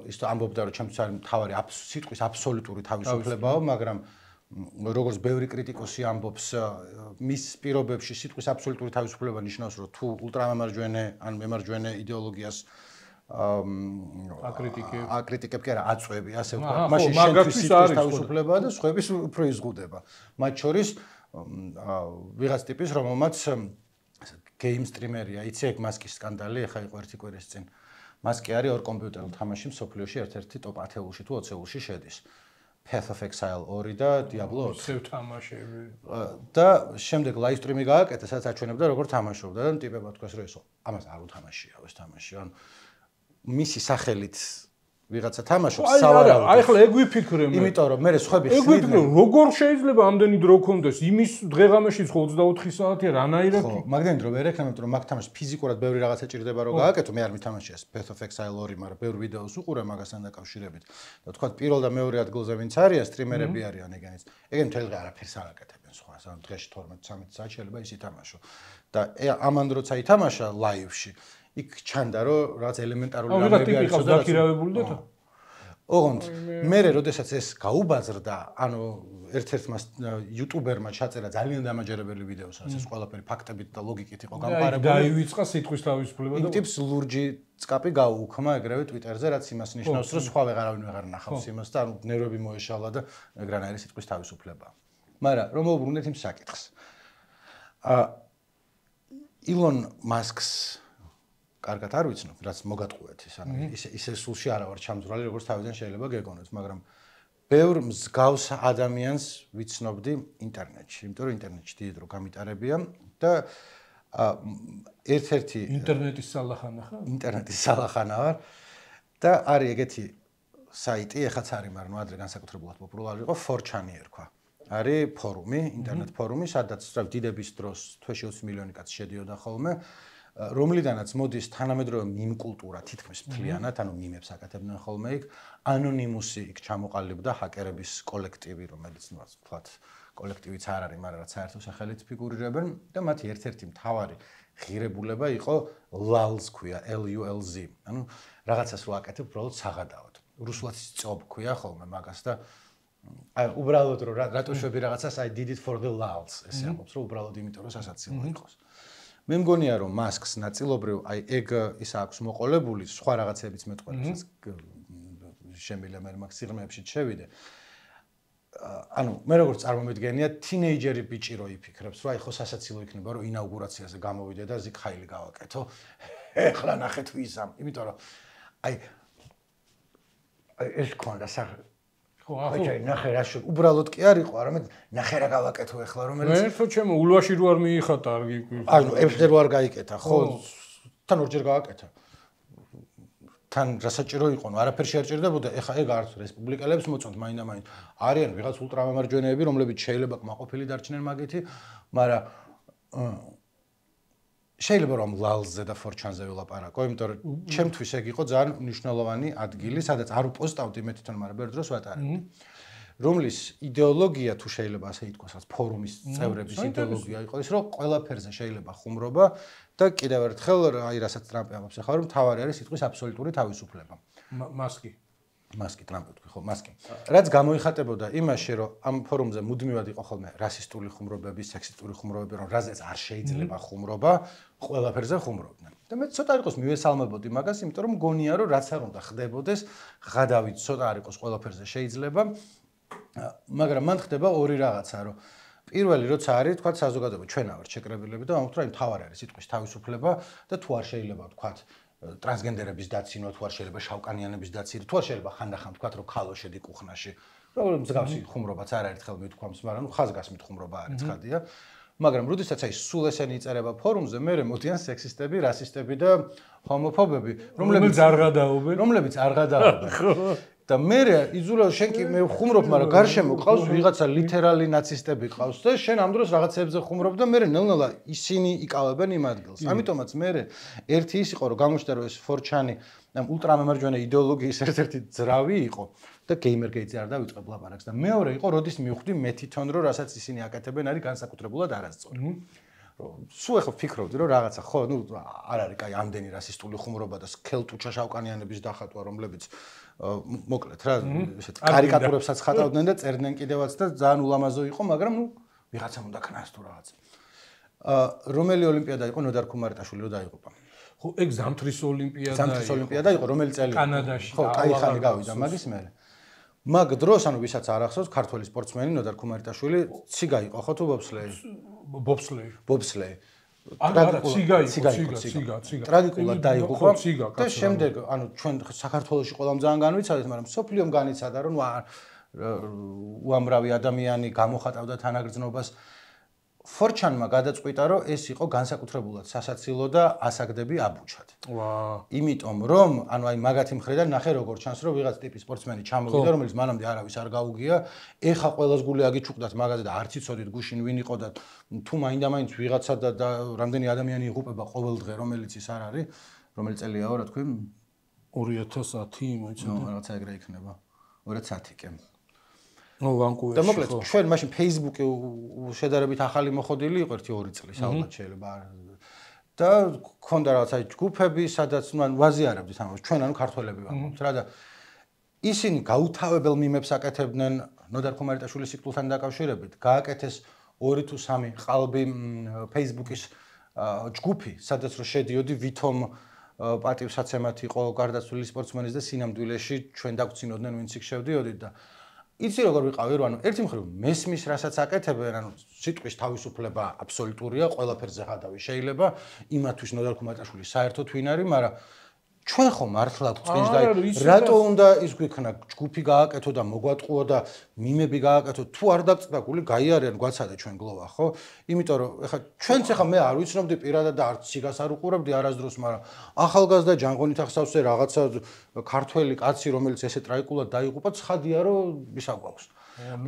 ის ამბობდა რომ ჩემთვის არის მთავარი სიტყვის აბსოლუტური თავისუფლებაა, მაგრამ როგორც ბევრი კრიტიკოსი ამბობს, მის პირობებში სიტყვის აბსოლუტური თავისუფლება ნიშნავს, რომ თუ ულტრამემარჯვენე ან მემარჯვენე იდეოლოგიას აკრიტიკებ კი არა, აწვევი, ასე ვთქვათ, მაშინ შენთვის სიტყვის თავისუფლებაა და სხვების უფრო იზღუდება. მათ შორის ვიღაც ტიპის, რომელმაც გეიმ სტრიმერია, იცი ეგ მასკის სკანდალი, ეხა იყო ერთი კვირის წინ. მას კი არის ორ კომპიუტერულ თამაში მსოფლიოში ერთ-ერთი ტოპ 10-ში თუ 20-ში შედის. Path of Exile 2 და Diablo 4. ისევ თამაშები. და შემდეგ live stream-ი გააკეთა, სადაც აჩვენებდა როგორ თამაშობდა და ტიპებმა თქვეს რომ ესო ამას არ უთამაშია ეს თამაში. ანუ მისი სახელით ვიღაცა თამაშობს სავარაუდოდ. აი ახლა ეგ ვიფიქრე მე. იმიტომ რომ მე სხვები ხსნიდნენ. ეგ ვიფიქრე როგორ შეიძლება ამდენი დრო კონდეს? იმის დღეღამეში 24 საათია რანაირად? ხო, მაგდენი დრო ვერ ექნება, რომ მაგ თამაშს ფიზიკურად ბევრი რაღაცა ჭირდება რომ გააკეთო. მე არ მითამაშია ეს Path of Exile 2, მაგრამ ბევრ ვიდეოს უყურე მაგასთან დაკავშირებით. და თქვა პირველ და მეორე ადგილზე ვინც არიან, სტრიმერები არიან ეგენიც. ეგენ მთელ დღე არაფერს არ აკეთებენ სხვა, ანუ დღეში 12-13 საათი შეიძლება ის ითამაშო. და ამან როცა ითამაშა live-ში იქ ჩანდა რომ რაღაც ელემენტარული რამეები არის და დაქირავებული და ოღონდ მე როდესაც ეს გაუბაზრდა ანუ ერთ-ერთმა იუტუბერმა ჩაწერა ძალიან დამაჯერებელი ვიდეო სადაც ეს ყველაფერი ფაქტებით და ლოგიკით იყო გამყარებული დაივიწყა სიტყვის თავისუფლება და ტიპს ლურჯი წკაპი გაუუქმა ეგრევე ტვიტერზე რაც იმას ნიშნავს რომ სხვა ვეღარავინ ვეღარ ნახავს იმას და ანუ ნერვები მოეშალა და ეგრანაირი სიტყვის თავისუფლება მაგრამ რომ მოვუბრუნდეთ იმ საკითხს ილონ მასკს კარგად არ ვიცნობ, რაც მოგატყუეთ ის, ანუ ისე სულში არა ვარ ჩამძვრალი, როგორც თავიდან შეიძლება გეგონოთ, მაგრამ ბევრ მსგავს ადამიანს ვიცნობდი ინტერნეტში, იმიტომ რომ ინტერნეტში დიდი დრო გამიტარებია და ერთ-ერთი ინტერნეტის სალახანა ხარ? ინტერნეტის სალახანა ვარ და არის ეგეთი საიტი, ეხაც არის, მაგრამ ადრე განსაკუთრებულად პოპულარული იყო 4chan-ი ერქვა. არის ფორუმი, ინტერნეტ ფორუმი, სადაც დიდების დროს თვეში 20 მილიონი კაცი შედიოდა ხოლმე. რომლიდანაც მოდის თანამედროვე მიმ კულტურა თითქმის მთლიანად, ანუ მიმებს აკეთებდნენ ხოლმე იქ, ანონიმუსი იქ ჩამოყალიბდა ჰაკერების კოლექტივი, რომელიც ნუ ვთქვათ, კოლექტივიც არ არის, მაგრამ რაც საერთო სახელით ფიგურირებენ და მათი ერთ-ერთი მთავარი ღირებულება იყო LULZ ქვია, LULZ. ანუ რაღაცას რო აკეთებ, უბრალოდ საღადაოდ. რუსულად წობ ქვია ხოლმე მაგას და აი უბრალოდ რო რატო შვები რაღაცას I did it for the LULZ. ესე ამბობს, რომ უბრალოდ იმიტომ რომ სასაცილო იყოს. მე მგონია რომ მასკს ნაწილობრივ აი ეგ ის აქვს მოყოლებული სხვა რაღაცებიც მეტყველებს შემიძლია მე მაგ სიღრმეებში შევიდე ანუ მე როგორც წარმომედგენია თინეიჯერი ბიჭი რო იფიქრებს რომ აი ხო სასაცილო იქნება რომ ინაუგურაციაზე გამოვიდე და ზიქაილი გავაკეთო ეხლა ნახეთ ვიზამ იმიტომ რომ აი ეს კონდა აი ნახე რა შე უბრალოდ კი არ იყო არამედ ნახე რა გავაკეთო ახლა რომელიც მე თო ჩემო ულვაში რო არ მიიხატა არ გიყვი ანუ ებზე რო არ გაიკეთა ხო თან ორჯერ გააკეთა თან რასაჭირო იყო ნუ არაფერ შეერჭირდებოდა ეხა ეგ არც რესპუბლიკელებს მოწონთ მაინდა-მაინც არიან ვიღაც ულტრამამარჯვენეები რომლებიც შეიძლება კმაყოფილი დარჩნენ მაგითი მაგრამ შეიძლება რომ LULZ-ზე და 4chan-ზე ვილაპარაკო, იმიტომ რომ ჩემთვის ეგ იყო ძალიან მნიშვნელოვანი ადგილი, სადაც არ უპოსტავდი მე თვითონ, მაგრამ ბევრ დროს ვატარებდი. რომლის იდეოლოგია თუ შეიძლება ასე ითქვას, ფორუმის წევრების იდეოლოგია იყო ის, რომ ყველაფერზე შეიძლება ხუმრობა და კიდევ ერთხელ აი რასაც ტრამპი ამბობს ახლა რომ თავარი არის სიტყვის აბსოლუტური თავისუფლება. მასკი ტრამპი თქვი ხო, მასკი. რაც გამოიხატებოდა იმაში, რომ ამ ფორუმზე მუდმივად იყო ხოლმე რასისტული ხუმრობები, სექსისტული ხუმრობები, რომ რაზეც არ შეიძლება ხუმრობა, ყველაფერზე ხუმრობდნენ. და მე ცოტა იყოს მივესალმებოდი მაგას, იმიტომ რომ მგონია, რომ რაც არ უნდა ხდებოდეს, ღადავით ცოტა არ იყოს ყველაფერზე შეიძლება. მაგრამ მან ხდება ორი რაღაცა, რომ პირველი როცა არის, თქვა საზოგადოება, ჩვენა ვართ შეკრებილები და ამიტომ აი თავარი არის სიტყვის თავისუფლება და თუ არ შეიძლება თქვა ტრანსგენდერების დაცინვა თუ არ შეიძლება შავკანიანების დაცინვა თუ არ შეიძლება ხანდახან თქვა რომ ქალო შედი კუხნაში რომ მსგავსი ხუმრობაც არაერთხელ მithქვამს მაგრამ ნუ ხაზგასმით ხუმრობა არის ცხადია მაგრამ როდესაც აი სულ ესენი იწერება ფორუმზე მე მოდიან სექსისტები რასისტები და ჰომოფობები რომლებიც არ გადაობენ და მე იზულა შენ კი მე ხუმრობ მაგრამ გარშემო ყავს ვიღაცა ლიტერალი ნაცისტები ყავს და შენ ამ დროს რაღაცებზე ხუმრობ და მე ნელ-ნელა ისინი იკავებენ იმ ადგილს ამიტომაც მე ერთი ის იყო რომ გამოჩნდა რომ ეს 4chan-ი ამ ულტრამემარჯვენე იდეოლოგიის ერთ-ერთი ძრავი იყო და გეიმერგეიტზე არ დავიწყებ ლაპარაკს და მეორე იყო როდის მივხვდი მე თვითონ რომ რასაც ისინი აკეთებენ არის განსაკუთრებულად არასწორი სულ ახლა ფიქრობდი რომ რაღაცა ხო ნუ არ არის კაი ამდენი რასისტული ხუმრობა და სქელტუჩა შავკანიანების დახატვა რომლებიც მოკლედ რა ესეთ კარიკატურებსაც ხატავდნენ და წერდნენ კიდევაც და ძალიან ულამაზო იყო მაგრამ ნუ ვიღაცამ უნდა ქნას თუ რაღაც რომელი ოლიმპიადა იყო ნოდარ ქუმარიტაშვილი რო დაიღუპა ხო ეგ ზამთრის ოლიმპიადა იყო რომელი წელი კანადაში ხო კაი ხანი გავიდა მაგის მერე მაგ დროს ანუ ვისაც არ ახსოვს ქართველი სპორტსმენი ნოდარ ქუმარიტაშვილი ციგა იყო ხო თუ ბობსლეი ტრაგიკულად დაიღუპა და შემდეგ ანუ ჩვენ საქართველოში ყველამ ძალიან განვიცადეთ, მაგრამ სოფლიომ განიცადა, რომ უამრავი ადამიანი გამოხატავდა თანაგრძნობას. ფორჩანმა გადაწყვიტა, რომ ეს იყო განსაკუთრებულად სასაცილო და ასაგდები აბუჩად. იმიტომ რომ, ანუ აი მაგათი მხრიდან ნახე როგორ ჩანს, რომ ვიღაც ტიპის სპორტსმენი ჩამოვიდა, რომელიც მანამდე არავის არ გაუგია, ეხა ყველას გული აგიჩუქდათ მაგაზე და არც იცოდით გუშინ ვინ იყო და თუ მაინდა-მაინც ვიღაცა და რამდენი ადამიანი იღუპება ყოველ დღე, რომელიც ის არ არის, რომელი წელიაო, რა თქვი? 2010 მოიცადე. რაღაცა ეგრე იქნება. 2010 კი. ვანკუვერში. და მოკლედ ჩვენ მაშინ Facebook-ი შედარებით ახალი მოხდილი იყო 1-2 წლის ალბათ შეიძლება. და ქონდა რაღაცა ჯგუფები, სადაც ნუ ვაზიარებდით ამას. ჩვენ ანუ ქართველები ვართ რა და ისინი გაუთავებელ მიმებს აკეთებდნენ ნოდარ ხუმარიტაშვილის სიკვდილთან დაკავშირებით. გააკეთეს 2 თუ 3 ყალბი Facebook-ის ჯგუფი, სადაც რო შედიოდი ვითომ პატივსაცემად იყო გარდაცვლილი სპორტსმენის და სინამდვილეში ჩვენ დაგვრცინოდნენ ვინც იქ შევდიოდით და იცი როგორ ვიყავი რომ ანუ ერთი მხრივ მესმის რასაც აკეთებენ ანუ სიტყვის თავისუფლება აბსოლუტურია ყველაფერზე ხადავი შეიძლება იმათვის ნოდარ ხუმარიტაშვილი საერთოდ ვინ არის მაგრამ ჩვენ ხო მართლა გვწყინს და რატო უნდა ის გვიქნა ჯგუფი გააკეთო და მოგვატყუო და მიმები გააკეთო თუ არ დაგწყდა გული გაიარიან გვაცადე ჩვენ გლოვა ხო იმიტომ რომ ეხლა ჩვენც ეხლა მე არ ვიცნობდი პირადად და არც სიგას არ უყურებდი არასდროს მაგრამ ახალგაზრდა ჯანღონით ახსავსე რაღაცა ქართველი კაცი რომელიც ესე ტრაიკულად დაიღუპა ცხადია რომ ისა გვაქვს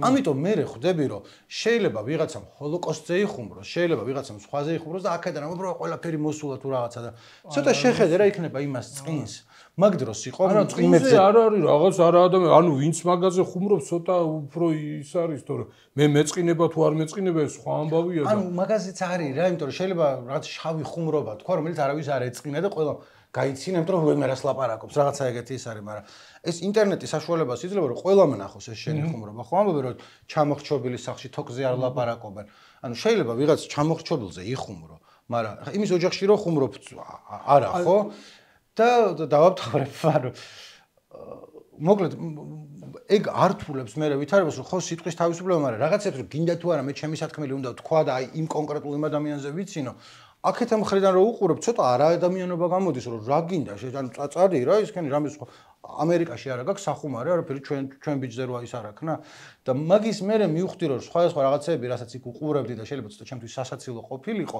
ამიტომ მე ხვდები რომ შეიძლება ვიღაცამ ჰოლოკოსტზე იხუმროს შეიძლება ვიღაცამ სხვაზე იხუმროს და აქედან უბრალოდ ყველაფერი მოსულა თუ რაღაცა და ცოტა შეხედე რა იქნება იმას წინს მაგ დროს იყო წინზე არ არის რაღაც არა ადამიანი ანუ ვინც მაგაზე ხუმრობს ცოტა უფრო ის არის თორე მე მეწყინება თუ არ მეწყინება ეს სხვა ამბავია და ანუ მაგაზეც არის რა იმიტომ რომ შეიძლება რაღაც შავი ხუმრობა თქვა რომელიც არავის არ ეწყინა და ყველა გაიცინე იმიტომ რომ ვერას ლაპარაკობს რაღაცა ეგეთი ის არის მაგრამ ეს ინტერნეტის საშუალებას იძლევა რომ ყველა მნახოს ეს შენი ხუმრობა ხო ამბობენ რომ ჩამოხრჩობილი სახში თოკზე არ ლაპარაკობენ ანუ შეიძლება ვიღაც ჩამოხრჩობილზე იხუმრო მაგრამ იმის ოჯახში რომ ხუმრობ არა ხო და დავამთავრებ ანუ მოკლედ ეგ ართულებს მე ვითარებას რომ ხო სიტყვის თავისუფლება მაგრამ რაღაცებს რომ გინდა თუ არა მე ჩემი სათქმელი უნდა თქვა და აი იმ კონკრეტულ იმ ადამიანზე ვიცინო აქეთ მხრიდან რომ უყურებ ცოტა არა ადამიანობა გამოდის რომ რა გინდა ანუ წაწარი რა ისქენი რამე სხვა ამერიკაში არა გაქვს სახუმარი არაფერი ჩვენ ბიჭზე როა ის არ აქნა და მაგის მერე მივხვდი რომ სხვა რაღაცეები რასაც იქ უყურებდი და შეიძლება ცოტა ჩემთვის სასაცილო ყოფილიყო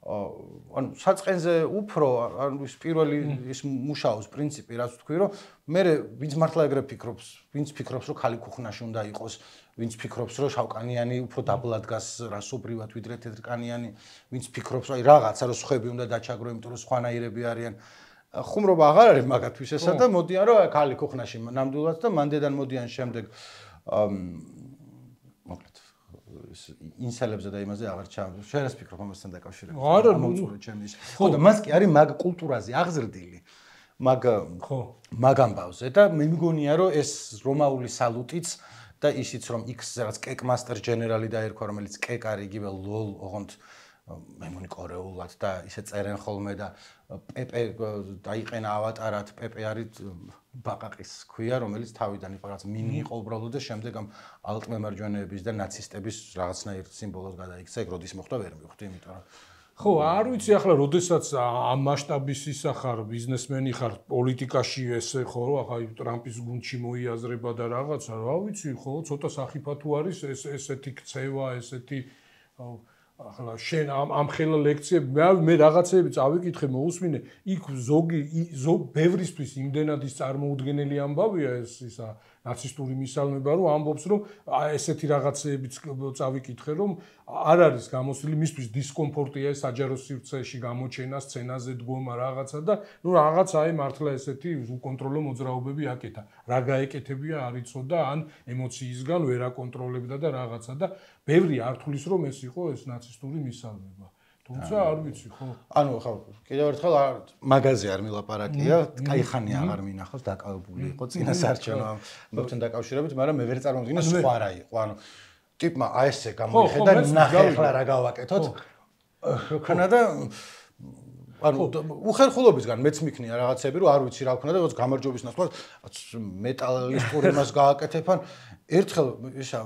ანუ საწყენზე უფრო ანუ ის პირველი ის მუშაობს პრინციპი რაც თქვი რომ მე ვინც მართლა ეგრე ფიქრობს ვინც ფიქრობს რომ ხალი ქუხნაში უნდა იყოს ვინც ფიქრობს რომ შავკანიანი უფრო დაბლად დგას რასობრივად ვიდრე თეთრკანიანი ვინც ფიქრობს რომ აი რაღაცა რომ სხვები უნდა დაჩაგრო იმიტომ რომ სხვანაირები არიან ხუმრობა აღარ არის მაგათვის ესა და მოდიან რომ ხალი ქუხნაში ნამდვილად და მანდედან მოდიან შემდეგ მოკლედ ინსელებზე და იმაზე აღარ ჩავ შენ რას ფიქრობ ამასთან დაკავშირებით არა მოწურე ჩემი ის ხო და მას კი არის მაგ კულტურაზე აღზრდილი მაგ ამბავზე და მე მგონია რომ ეს რომაული სალუტიც და ისიც რომ X რაღაც კეკმასტერ ჯენერალი დაერქვა რომელიც კეკ არის იგივე ლოლ ოღონდ მე მგონი კორეულად და ისე წერენ ხოლმე და პეპე დაიყენა ავატარად პეპე არის ბაყაყის ქვია რომელიც თავიდან იყო რაღაც მინი იყო უბრალოდ და შემდეგ ამ ალტმემარჯვენეების და ნაცისტების რაღაცნაირ სიმბოლოს გადაიქცა ეგ როდის მოხდა ვერ მივხვდი იმიტომ რომ ხო არ ვიცი ახლა როდესაც ამ მასშტაბის ისა ხარ ბიზნესმენი ხარ პოლიტიკაში ესე ხო ახლა ტრამპის გუნდში მოიაზრება და რაღაცა რა ვიცი ხო ცოტა სახიფათო თუ არის ესეთი ქცევა ესეთი ახლა შენ ამ ხელა ლექციები მე რაღაცეები წავიკითხე მოусმინე იქ ბევრისთვის იმდენად ის წარმოუდგენელი ამბავია ეს ისა ნაცისტური მისალმება რომ ამბობს რომ ესეთი რაღაცეებიც წავიკითხე რომ არ არის გამოსული მისთვის დისკომფორტია საჯარო სივრცეში გამოჩენა სცენაზე დგომა რაღაცა და ნუ რაღაცა აი მართლა ესეთი უკონტროლო მოძრაობები აკეთა რა გაეკეთებია არ იცოდა ან ემოციისგან ვერ აკონტროლებდა და რაღაცა და ბევრი არ თulis რომ ეს იყო ეს ნაცისტური მისალმება თუმცა არ ვიცი ხო ანუ ხო კიდევ ერთხელ მაგაზე არ მილაპარაკია кайხანი აღარ მინახავს დაკავებული იყო წინა საარჩევნო ამბობთან დაკავშირებით მაგრამ მე ვერ წარმოვიდგინე სხვა რა იყო ანუ ტიპმა აი ესე გამოიხედა ნახე ახლა რა გავაკეთოთ ხონა და ანუ უხერხულობისგან მეც მიქნია რაღაცები რომ არ ვიცი რა ვქნა და როგორც გამარჯვების ნაცვლად მეტალისტური მას გააკეთებ ან ერთხელ ისა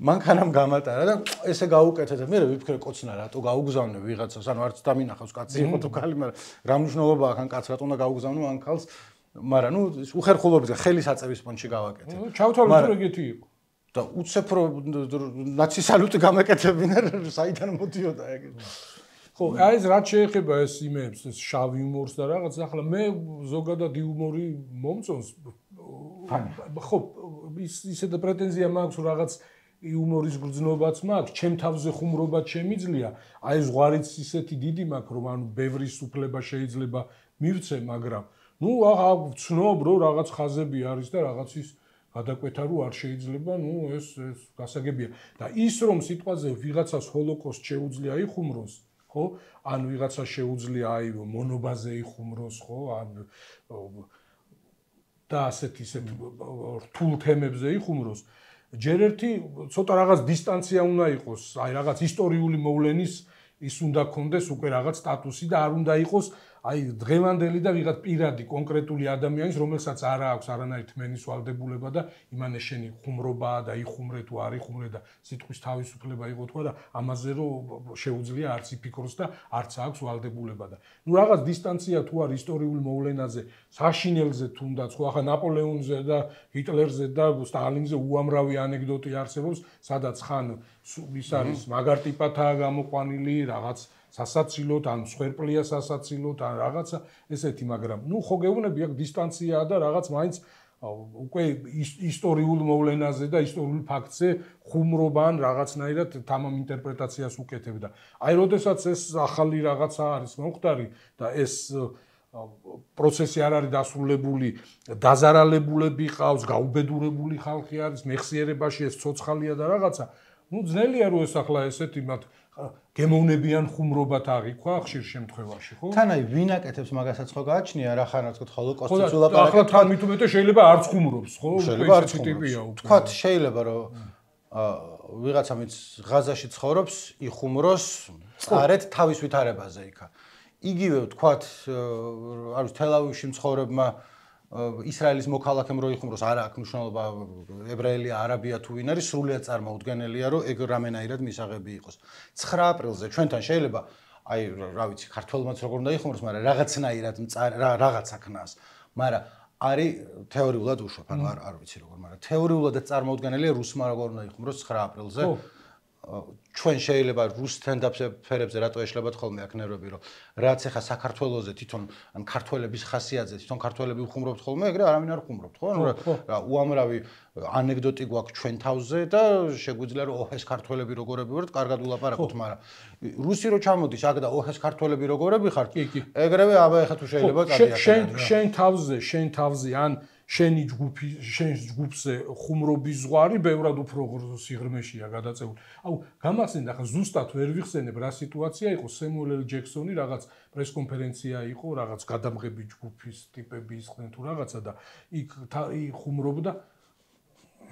მანქანამ გამატარა და ესე გაუკეთე და მე ვიფიქრე კოცნა რატო გაუგზავნე ვიღაცას, ანუ არც დამინახავს კაცი იყო თუ ქალი, მაგრამ რა მნიშვნელობა აქვს ან კაც რატო უნდა გაუგზავნო ან ქალს, მაგრამ ნუ უხერხულობით ხელის აწევის პონჩი გავაკეთე. ჩავთვალე თუ ეგეთი იყო. და უცებ რო ნაცი სალუტი გამეკეთებინა, საიდან მოდიოდა ეგ. ხო, აი ეს რაც შეეხება ეს იმებს, ეს შავ იუმორს და რაღაც, ახლა მე ზოგადად იუმორი მომწონს. ხო, ისეთი პრეტენზია მაქვს, რომ რაღაც იუმორის გრძნობაც მაქვს, ჩემ თავზე ხუმრობაც შემიძლია. აი ზღვარიც ისეთი დიდი მაქვს, რომ ანუ ბევრი სუფლება შეიძლება მივცე, მაგრამ ნუ ვცნობ, რომ რაღაც ხაზები არის და რაღაცის გადაკვეთა რო არ შეიძლება, ნუ ეს გასაგებია. და ის რომ სიტყვაზე ვიღაცას ჰოლოკოსტ შეუძლია იხუმროს, ხო? ან ვიღაცა შეუძლია აი მონობაზე იხუმროს, ხო? ან და ასეთ რთულ თემებზე იხუმროს. ჯერ ერთი ცოტა რაღაც დისტანცია უნდა იყოს, აი რაღაც ისტორიული მოვლენის ის უნდა კონდეს უკვე რაღაც სტატუსი და არ უნდა იყოს აი დღევანდელი და ვიღაც პირადი კონკრეტული ადამიანის, რომელსაც არ აქვს არანაირი თმენის ვალდებულება და იმანე შენი ხუმრობაა და იხუმრე თუ არ იხუმრე და სიტყვის თავისუფლება იყო თქვა და ამაზე რომ შეუძლია არც იფიქროს და არც აქვს ვალდებულება და ნუ რაღაც დისტანცია თუ არის ისტორიული მოვლენაზე, საშინელზე თუნდაც, ხო ახლა ნაპოლეონზე და ჰიტლერზე და სტალინზე უამრავი ანეკდოტი არსებობს, სადაც ხან ის არის მაგარ ტიპათაა გამოყვანილი რაღაც სასაცილოდ ან სვერპლია სასაცილოდ ან რაღაცა ესეთი, მაგრამ ნუ ხო გეუბნები აქ დისტანციაა და რაღაც მაინც უკვე ისტორიულ მოვლენაზე და ისტორიულ ფაქტზე ხუმრობან რაღაცნაირად თამამ ინტერპრეტაციას უკეთებ და აი როდესაც ეს ახალი რაღაცა არის მომხდარი და ეს პროცესი არ არის დასრულებული, დაზარალებულები ყავს, გაუბედურებული ხალხი არის, მეხსიერებაში ეს ცოცხალია და რაღაცა, ნუ ძნელია რომ ეს ახლა ესეთი მათ გემოვნებიან ხუმრობათ აღიქვა ხშირ შემთხვევაში, ხო? თან აი ვინ აკეთებს მაგასაც ხო გააჩნია რა ხანაც თქო ჰოლოკოსტის ულაპარაკეთ. ახლა თან მით უმეტეს შეიძლება არც ხუმრობს, ხო? შეიძლება არც ხუმრობს. თქვათ შეიძლება რომ ვიღაცა მიც ღაზაში ცხოვრობს, იხუმროს წარეთ თავის ვითარებაზე იქა. იგივე თქვათ არის თელავივში მცხოვრებმა ისრაელის მოქალაქემ რო იხუმროს, არა აქვს მნიშვნელობა ებრაელია, არაბია თუ ვინ არის, სრულიად წარმოუდგენელია, რომ ეგ რამენაირად მისაღები იყოს. 9 აპრილზე ჩვენთან შეიძლება აი რა ვიცი, ქართველმაც როგორ უნდა იხუმროს, მაგრამ რაღაცნაირად რაღაცა ქნას. მაგრამ არის თეორიულად უშვებ, ანუ არ ვიცი როგორ, მაგრამ თეორიულადაც წარმოუდგენელია რუსმა როგორ უნდა იხუმროს 9 აპრილზე. ჩვენ შეიძლება რუს თენდაფერებზე რატო ეშლებათ ხოლმე აქ ნერვები, რომ რაც ახლა საქართველოზე თვითონ ან ქართველების ხასიათზე თვითონ ქართველები უხუმრობთ ხოლმე, ეგრე არავინ არ ხუმრობთ, ხო? ანუ რა უამრავი ანეკდოტი გვაქვს ჩვენ თავზე და შეგვიძლია რომ ოჰ ეს ქართველები როგორები ვართ, კარგად ულაპარაკოთ, მაგრამ რუსი რო ჩამოდის აქ და ოჰ ეს ქართველები როგორები ხართ, ეგრევე აბა ახლა თუ შეიძლება კარგია. შენ თავზე ან შენი ჯგუფზე ხუმრობის ზღვარი ბევრად უფრო სიღრმეშია გადაწეული. აუ, გამახსენდა ახლა ზუსტად ვერ ვიხსენებ რა სიტუაცია იყო, სემუელ ელ ჯექსონი რაღაც პრესკონფერენცია იყო, რაღაც გადამღები ჯგუფის ტიპები ისხდნენ თუ რაღაცა და იქ ხუმრობდა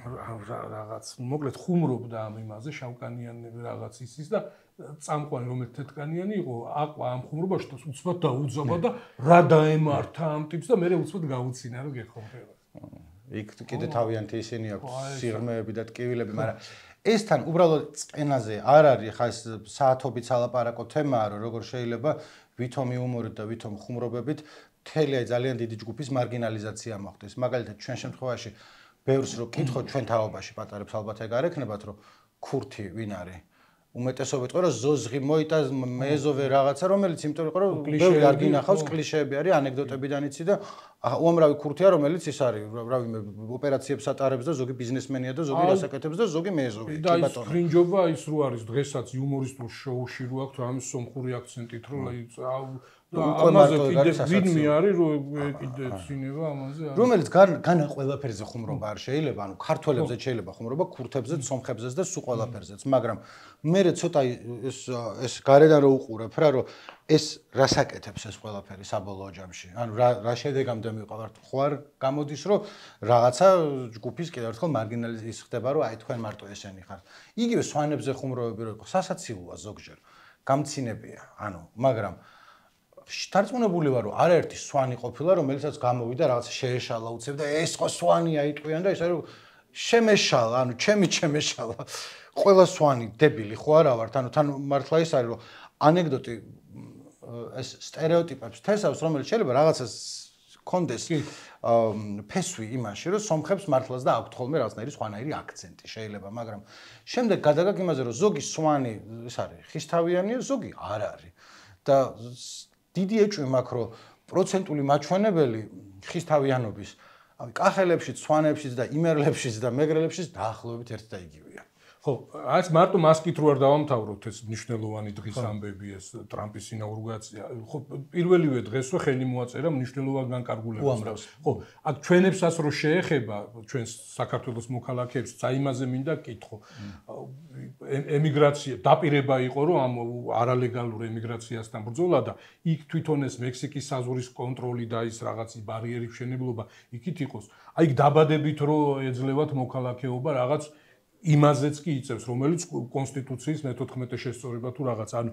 რაღაც, მოკლედ ხუმრობდა ამ იმაზე, შავკანიანი რაღაც ისის და წამყვანი რომელიც თეთრკანიანი იყო, აყვა ამ ხუმრობაში და უცბად დაუძაბა და რა დაემართა ამ ტიპს და მე უცბად გაუცინა რომ გეხომხება. იქ კიდე თავიანთი ისინი აქვს სიღრმეები და ტკივილები, მაგრამ ეს თან უბრალოდ წენაზე არ არის ხა ეს საათობით ალაპარაკო თემაა, რომ როგორ შეიძლება ვითომ იუმორით და ვითომ ხუმრობებით მთელი აი ძალიან დიდი ჯგუფის მარგინალიზაცია მოხდეს. მაგალითად ჩვენ შემთხვევაში ბევრს რო კითხოთ ჩვენ თაობაში პატარებს ალბათ ეგ არ ექნებათ რომ ქურთი ვინ არის უმეტესობით ყო რომ ზოზღი მოიტა მეზოვე რაღაცა რომელიც იმიტომ იყო რომ ბევრი არ გინახავს კლიშეები არის ანეკდოტებიდან იცი და უამრავი ქურთია რომელიც ის არის რავი ოპერაციებს ატარებს და ზოგი ბიზნესმენია და ზოგი რასაკეთებს და ზოგი მეზოვე კი ბატონო და ფრინჯობა ის რო არის დღესაც იუმორისტულ შოუში რო აქვს ამის სომხური აქცენტით რომ ამაზე კიდე ვინმე არის რომ კიდე ცინება ამაზე არის რომელიც განა ყველაფერზე ხუმრობა არ შეიძლება ანუ ქართველებზე შეიძლება ხუმრობა ქურთებზეც სომხებზეც და სულ ყველაფერზეც მაგრამ მე ცოტა ეს გარედან რო უყურებ რა რომ ეს რასაკეთებს ეს ყველაფერი საბოლოო ჯამში ანუ რა შედეგამდე მივყავართ ხო არ გამოდის რომ რაღაცა ჯგუფის კიდევ ერთხელ მარგინალიზაცია ხდება რომ აი თქვენ მარტო ესენი ხართ იგივე სვანებზე ხუმრობები რო იყო სასაცილოა ზოგჯერ გამცინებია ანუ მაგრამ შთარწმუნებული ვარ რომ არაერთი სვანი ყოფილა რომელსაც გამოვიდა რაღაცა შეეშალა უცებ და ეს ხო სვანია იტყვიან და ეს არის შემეშალა, ანუ ჩემეშალა. ყველა სვანი დებილი ხო არა ვართ, ანუ თან მართლა ის არის, რომ ანეკდოტი ეს სტერეოტიპებს თესავს, რომელიც შეიძლება რაღაცას კონდეს ფესვი იმაში, რომ სომხებს მართლაც და აქვთ ხოლმე რაღაცნაირი სხვანაირი აქცენტი შეიძლება, მაგრამ შემდეგ გადაგაგ იმაზე, რომ ზოგი სვანი ის არის ხისთავიანია, ზოგი არ არის. და დიდი ეჭვი მაქვს, რომ პროცენტული მაჩვენებელი ხისთავიანობის კახელებშიც, სვანებშიც და იმერლებშიც და მეგრელებშიც დაახლოებით ერთ და იგივეა. ხო, აი მარტო მასკით რო არ დავამთავროთ ეს მნიშვნელოვანი დღის ამბები ეს ტრამპის ინაუგურაცია. ხო, პირველივე დღესვე ხელი მოაწერა მნიშვნელოვან განკარგულებას. ხო, აქ ჩვენებსაც რო შეეხება, ჩვენს საქართველოს მოქალაქეებს, საიმაზე მინდა კითხო. ემიგრაცია დაპირება იყო, რომ ამ არალეგალურ ემიგრაციასთან ბრძოლა და იქ თვითონ ეს მექსიკის საზღვრის კონტროლი და ის რაღაცი ბარიერი მშენებლობა იქით იყოს. აი იქ დაბადებით რო ეძლევათ მოქალაქეობა რაღაც იმაზეც კი იწევს, რომელიც კონსტიტუციის მე-14 შესწორება თუ რაღაც, ანუ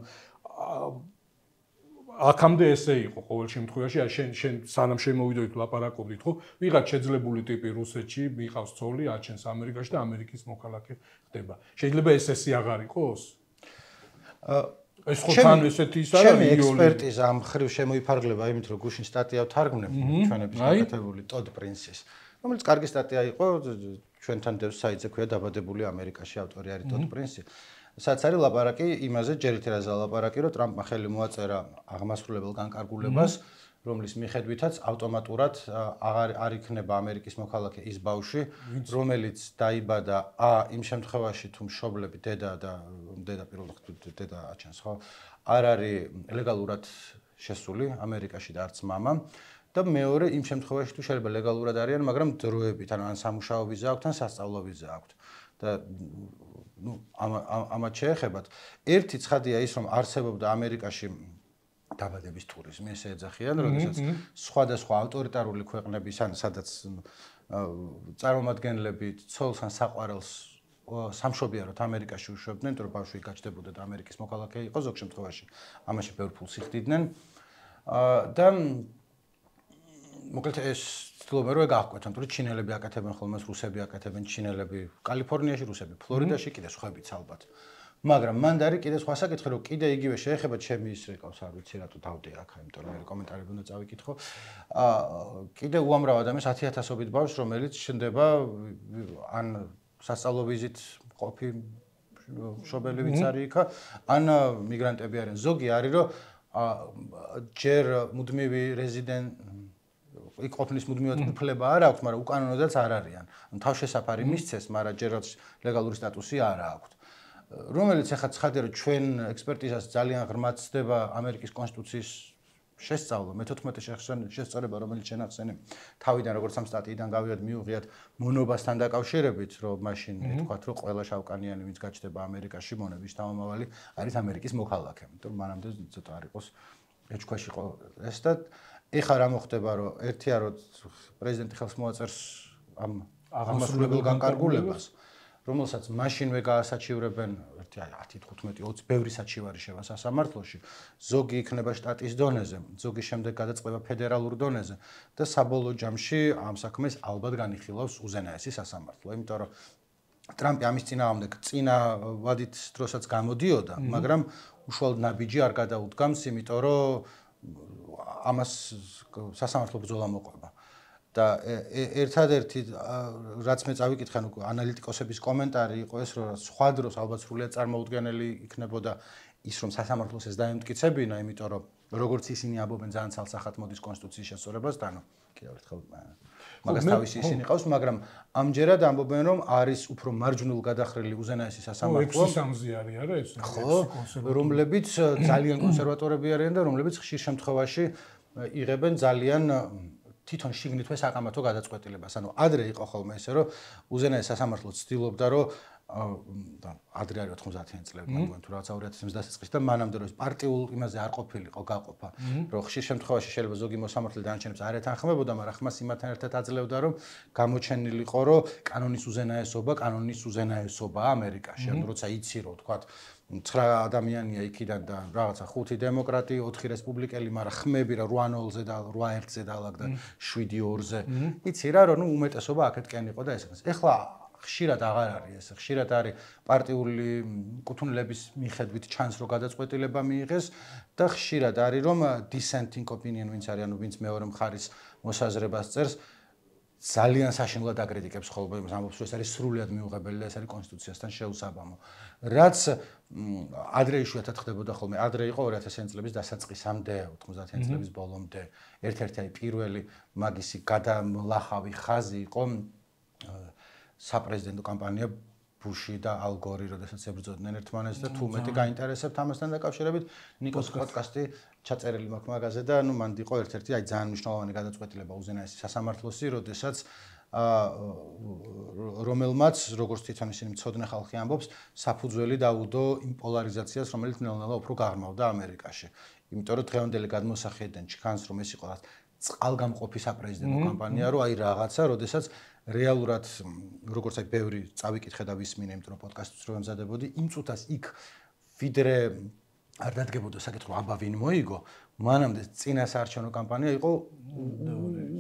აქამდე ესე იყო ყოველ შემთხვევაში, შენ სანამ შემოვიდოით ლაპარაკობდით, ხო, ვიღაც შეძლებული ტიპი რუსეთში, მიყავს ცოლი, აჩენს ამერიკაში და ამერიკის მოქალაქე ხდება. შეიძლება ეს აღარ იყოს? ეს ხო თან ესეთი ის არის, ჩემი ექსპერტიზა ამ ხრივ შემოიფარგლება იმით, რომ გუშინ სტატია ვთარგმნებ ჩვენების გაკეთებული ტოდ პრინსის, რომელიც კარგი სტატია იყო, ჩვენთან დევს საიტზე ქვია დაბადებული ამერიკაში, ავტორი არის ტოდ პრინსი. სადაც არის ლაპარაკი იმაზე, ჯერ ერთი რაზეა ლაპარაკი, რომ ტრამპმა ხელი მოაწერა აღმასრულებელ განკარგულებას, რომლის მიხედვითაც ავტომატურად არ იქნება ამერიკის მოქალაქე ის ბავშვი, რომელიც დაიბადა იმ შემთხვევაში, თუ მშობლები დედა პირველად დედა აჩენს, ხო, არ არის ლეგალურად შესული ამერიკაში და არც მამა. და მეორე იმ შემთხვევაში თუ შეიძლება ლეგალურად არიან, მაგრამ დროებით, ან სამუშაო ვიზა აქვთ, ან სასწავლო ვიზა აქვთ. და ნუ ამათ შეეხებათ. ერთი ცხადია ის, რომ არსებობდა ამერიკაში დაბადების ტურიზმი, ესე ეძახიან, როდესაც სხვადასხვა ავტორიტარული ქვეყნების, ან სადაც წარმომადგენლები ცოლს ან საყვარელს სამშობიაროდ ამერიკაში უშვებდნენ, რომ ბავშვი გაჩნდებოდა და ამერიკის მოქალაქე იყო, ზოგ შემთხვევაში ამაში ბევრ ფულს იხდიდნენ. და მოკლედ ეს ცდილობენ რომ გააკვეთონ, თუმცა ჩინელები აკეთებენ ხოლმე, რუსები აკეთებენ, ჩინელები კალიფორნიაში, რუსები ფლორიდაში, კიდე სხვაებიც ალბათ. მაგრამ მან დარი კიდე სხვა საკითხი, რომ კიდე იგივე შეეხება ჩემი ის რეკავს, არ ვიცი რატო დავდე აქ, იმიტომ რომ მე კომენტარები უნდა წავიკითხო. კიდე უამრავ ადამიანს 10,000-ობით ბავშვს, რომელიც ჩნდება ან სასწავლო ვიზით ყოფი მშობელი ვიც არის იქა, ან მიგრანტები არიან. ზოგი არის რომ ჯერ მუდმივი იქ ყოფნის მუდმივად უფლება არ აქვს, მაგრამ უკანონოდაც არ არიან. ანუ თავშესაფარი მისცეს, მაგრამ ჯერაც ლეგალური სტატუსი არ აქვს. რომელიც ახლა ცხადია, რომ ჩვენ ექსპერტიზას ძალიან ღრმად ცდება ამერიკის კონსტიტუციის შესწავლა, მე-14 შესწორება, რომელიც შენ ახსენე, თავიდან როგორც ამ სტატიიდან გავიად მივიღიათ მონობასთან დაკავშირებით, რომ მაშინ თქვათ, რომ ყველა შავკანიანი, ვინც გაჩნდება ამერიკაში, მონების თავმომავალი არის ამერიკის მოქალაქე. იმიტომ რომ მანამდე ცოტა არ იყოს ეჭქვაში ყო ეს და ეხლა რა მოხდება, რომ ერთია რომ პრეზიდენტი ხელს მოაწერს ამ აღმასრულებელ განკარგულებას, რომელსაც მაშინვე გაასაჩივრებენ 10-15-20 ბევრი საჩივარი შევა სასამართლოში, ზოგი იქნება შტატის დონეზე, ზოგი შემდეგ გადაწყდება ფედერალურ დონეზე და საბოლოო ჯამში ამ საქმეს ალბათ განიხილავს უზენაესი სასამართლო, იმიტომ რომ ტრამპი ამის წინააღმდეგ წინა ვადით დროსაც გამოდიოდა, მაგრამ უშუალოდ ნაბიჯი არ გადაუდგამს, იმიტომ რომ ამას სასამართლო ბრძოლა მოყვება. და ერთადერთი რაც მე წავიკითხე, ანალიტიკოსების კომენტარი იყო ეს, რომ სხვა დროს ალბათ სრულიად წარმოუდგენელი იქნებოდა ის, რომ სასამართლოს ეს დაემტკიცებინა, იმიტომ რომ როგორც ისინი ამბობენ, ძალიან ცალსახად მოდის კონსტიტუციის შესწორებასთან, კიდევ ერთხელ მაგას თავისი ისინი ყავს, მაგრამ ამჯერად ამბობენ, რომ არის უფრო მარჯვნულ გადახრილი უზენაესი სასამართლო. 6-3 არის არა ეს? ხო, რომლებიც ძალიან კონსერვატორები არიან და რომლებიც ხშირ შემთხვევაში იღებენ ძალიან თვითონ შიგნითვე საკამათო გადაწყვეტილებას. ანუ ადრე იყო ხოლმე ესე, რომ უზენაესი სასამართლო ცდილობდა, რომ ადრე არის 90-იან წლებში, მაგრამ თუ რაღაც 2000 წლის დასაწყისში და მანამდე რომ პარტიულ იმაზე არ ყოფილიყო გაყოფა, რომ ხშირ შემთხვევაში შეიძლება ზოგი მოსამართლე დანარჩენებს არ ეთანხმებოდა, მაგრამ ხმას იმათთან ერთად აძლევდა, რომ გამოჩენილიყო, რომ კანონის უზენაესობა ამერიკაში, ანუ როცა იცი, რომ თქვა 9 ადამიანია იქიდან და რაღაცა 5 დემოკრატი, 4 რესპუბლიკელი, მაგრამ ხმები რა 8-0-ზე და 8-1-ზე დაალაგდა 7-2-ზე. იცი რა, რომ უმეტესობა აქეთკენ იყო და ეს. ეხლა ხშირად აღარ არის ეს. ხშირად არის პარტიული კუთვნილების მიხედვით ჩანს რომ გადაწყვეტილება მიიღეს და ხშირად არის რომ dissenting opinion ვინც არის, ანუ ვინც მეორე მხარის მოსაზრებას წერს, ძალიან საშინლად აკრიტიკებს ხოლმე იმას, ამბობს რომ ეს არის სრულიად მიუღებელი და ეს არის კონსტიტუციასთან შეუსაბამო. რაც ადრე იშვიათად ხდებოდა ხოლმე, ადრე იყო 2000-იანი წლების დასაწყისამდე, 90-იანი წლების ბოლომდე, ერთ-ერთი აი პირველი მაგისი გადამლახავი ხაზი იყო საპრეზიდენტო კამპანია ბუში და ალ გორი, როდესაც ებრძოდნენ ერთმანეთს და თუ მეტი გაინტერესებთ ამასთან დაკავშირებით, ნიკოს პოდკასტი ჩაწერილი მაქვს მაგაზე და ნუ მანდ იყო ერთ-ერთი აი ძალიან მნიშვნელოვანი გადაწყვეტილება უზენაესი სასამართლოსი, როდესაც რომელმაც როგორც თვითონ ისინი მცოდნე ხალხი ამბობს, საფუძველი დაუდო იმ პოლარიზაციას, რომელიც ნელ-ნელა უფრო გაღრმავდა ამერიკაში. იმიტომ რომ დღევანდელი გადმოსახედიდან ჩქანს რომ ეს იყო წყალგამყოფი საპრეზიდენტო კამპანია, რომ აი რაღაცა, როდესაც რეალურად როგორც აი ბევრი წავიკითხე და ვისმინე, იმიტომ რომ პოდკასტს რო ემზადებოდი, იმ წუთას იქ ვიდრე არ დადგებოდა საკითხი, აბა ვინ მოიგო, მანამდე წინა საარჩევნო კამპანია იყო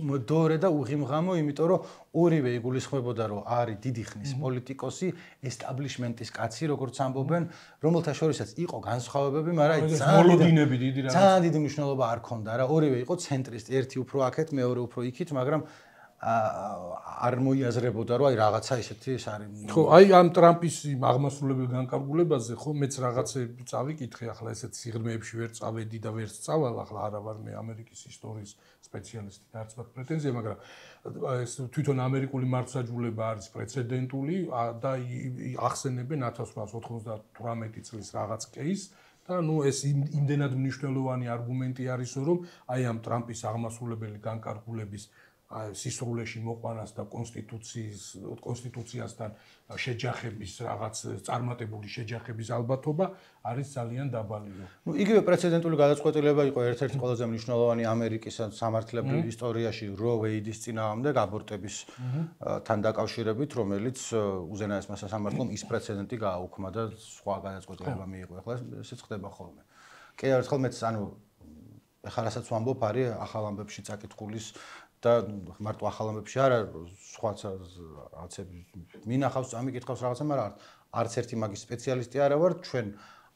მდორე და უღიმღამო, იმიტომ რომ ორივე იგულისხმებოდა, რომ არის დიდი ხნის პოლიტიკოსი, ესტაბლიშმენტის კაცი, როგორც ამბობენ, რომელთა შორისაც იყო განსხვავებები, მაგრამ ძალიან დიდი მნიშვნელობა არ ქონდა რა. ორივე იყო ცენტრისტი, ერთი უფრო აქეთ, მეორე უფრო იქით, მაგრამ არ მოიაზრებოდა რომ აი რაღაცა ისეთი ეს არის. ხო, აი ამ ტრამპის აღმასრულებელ განკარგულებაზე ხო მეც რაღაცები წავიკითხე, ახლა ესეთ სიღრმეებში ვერ წავედი და ვერ სწავალ, ახლა არა ვარ მე ამერიკის ისტორიის სპეციალისტი და არც მაქვს პრეტენზია, მაგრამ ეს თვითონ ამერიკული მართლმსაჯულება არის პრეცედენტული და ახსენებენ 1898 წლის რაღაც კეისს და ნუ ეს იმდენად მნიშვნელოვანი არგუმენტი არისო, რომ აი ამ ტრამპის აღმასრულებელი განკარგულების სისრულეში მოყვანას და კონსტიტუციასთან შეჯახების რაღაც წარმატებული შეჯახების ალბათობა არის ძალიან დაბალი. ნუ იგივე პრეცედენტული გადაწყვეტილება იყო ერთ-ერთი ყველაზე მნიშვნელოვანი ამერიკის სამართლებრივ ისტორიაში რო ვეიდის წინააღმდეგ აბორტებისთან დაკავშირებით, რომელიც უზენაესმა სასამართლომ ის პრეცედენტი გააუქმა და სხვა გადაწყვეტილება მიიღო. ახლა ესეც ხდება ხოლმე. კიდევ ერთხელ მეც ანუ ახლა რასაც ვამბობ არის ახალ ამბებში წაკითხulis და მარტო ახალ ამბებში არა, სხვაც რაღაცები მინახავს, ამიკითხავს რაღაცა, მაგრამ არც ერთი მაგის სპეციალისტი არა ვარ, ჩვენ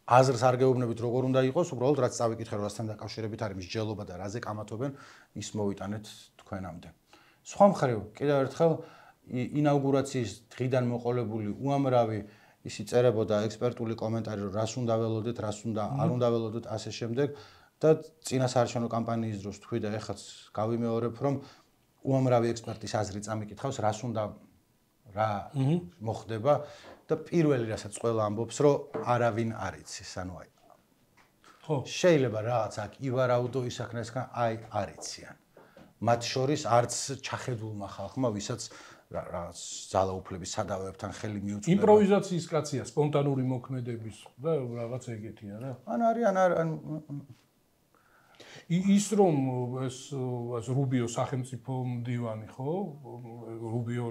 აზრს არ გეუბნებით როგორ უნდა იყოს, უბრალოდ რაც წავიკითხე, რასთან დაკავშირებით არის მსჯელობა და რაზე კამათობენ, ის მოვიტანეთ თქვენამდე. სხვა მხრივ, კიდევ ერთხელ ინაუგურაციის დღიდან მოყოლებული უამრავი ისი წერებოდა ექსპერტული კომენტარი, რომ რას უნდა ველოდეთ, რას უნდა არ უნდა ველოდეთ, ასე შემდეგ. და წინა საარჩევნო კამპანიის დროს თქვი და ეხაც გავიმეორებ, რომ უამრავი ექსპერტის აზრი წამიკითხავს, რას უნდა რა მოხდება და პირველი რასაც ყველა ამბობს, რომ არავინ არ იცის, ანუ აი. ხო, შეიძლება რაღაც აქ ივარაუდო ისახნესგან აი არ იციან. მათ შორის არც ჩახედულმა ხალხმა, ვისაც რაღაც ძალაუფლების სადავეებთან ხელი მიუწვდება. იმპროვიზაციის კაცია, სპონტანური მოქმედების და რაღაც ეგეთია რა. ან არის ან ის რომ ეს რუბიო სახელმწიფო მდივანი ხო? რუბიო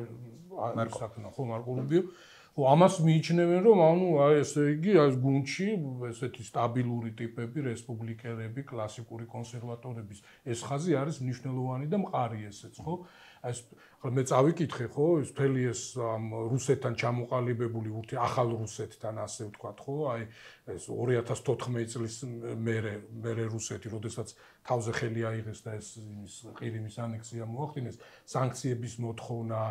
საკნა ხო მარკო რუბიო. ხო ამას მიიჩნევენ რომ ანუ აი ესე იგი აი გუნდში ესეთი სტაბილური ტიპები, რესპუბლიკელები, კლასიკური კონსერვატორების ეს ხაზი არის მნიშვნელოვანი და მყარი ესეც ხო? აი მე წავიკითხე ხო ეს მთელი ეს რუსეთთან ჩამოყალიბებული ახალ რუსეთთან ასე ვთქვათ ხო აი ეს 2014 წლის მერე რუსეთი როდესაც თავზე ხელი აიღეს და ეს იმის ყირიმის ანექსია მოახდინეს სანქციების მოთხოვნა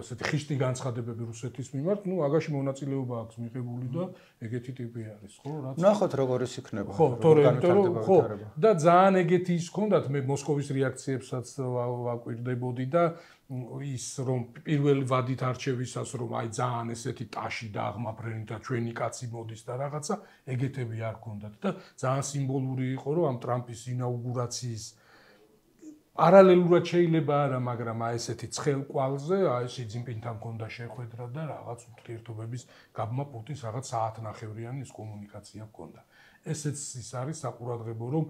ასეთი ხიშტი განცხადებები რუსეთის მიმართ ნუ აგაში მონაწილეობა აქვს მიღებული და ეგეთი ტიპი არის ხო რაც ნახოთ როგორ ის იქნება ხო ხო და ძალიან ეგეთი ის ჰქონდათ მე მოსკოვის რეაქციებსაც ვაკვირდებოდი და ის რომ პირველ ვადით არჩევისას რომ აი ძალიან ესეთი ტაში და აღმაფრენი და ჩვენი კაცი მოდის და რაღაცა ეგეთები არ ჰქონდათ და ძალიან სიმბოლური იყო რომ ამ ტრამპის ინაუგურაციის პარალელურად შეიძლება არა მაგრამ აი ესეთი ცხელ კვალზე აი ში ძინპინთან ჰქონდა შეხვედრა და რაღაც ურთიერთობების გაბმა პუტინს რაღაც საათნახევრიანი ის კომუნიკაცია ჰქონდა ესეც ის არის საყურადღებო რომ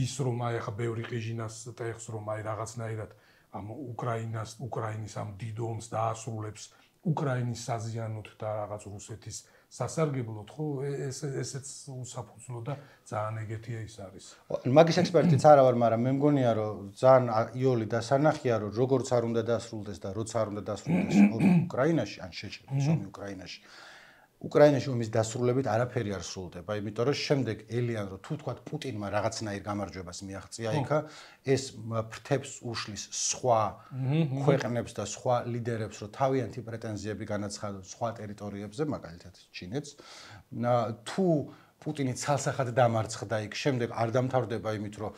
ის რომ აი ახლა ბევრი ყიჟინას ტეხს რომ აი რაღაცნაირად ამ უკრაინის ამ დიდ ომს დაასრულებს უკრაინის საზიანოთ და რაღაც რუსეთის სასარგებლოდ, ხო, ესეც უსაფუძვლო და ძალიან ეგეთია ის არის. მაგის ექსპერტიც არა ვარ, მაგრამ მე მგონია, რომ ძალიან იოლი დასანახია, რომ როგორც არ უნდა დასრულდეს და როცა არ უნდა დასრულდეს უკრაინაში, ან შეჭრილ უკრაინაში. უკრაინაში ომის დასრულებით არაფერი არ სრულდება, იმიტომ რომ შემდეგ ელიან რომ თუ თქვა პუტინმა რაღაცნაირ გამარჯვებას მიაღწია იქა, ეს ფრთებს უშლის სხვა ქვეყნებს და სხვა ლიდერებს, რომ თავიანთი პრეტენზიები განაცხადოს სხვა ტერიტორიებზე, მაგალითად ჩინეთს. თუ პუტინი ცალსახად დამარცხდა იქ, შემდეგ არ დამთავრდება იმით, რომ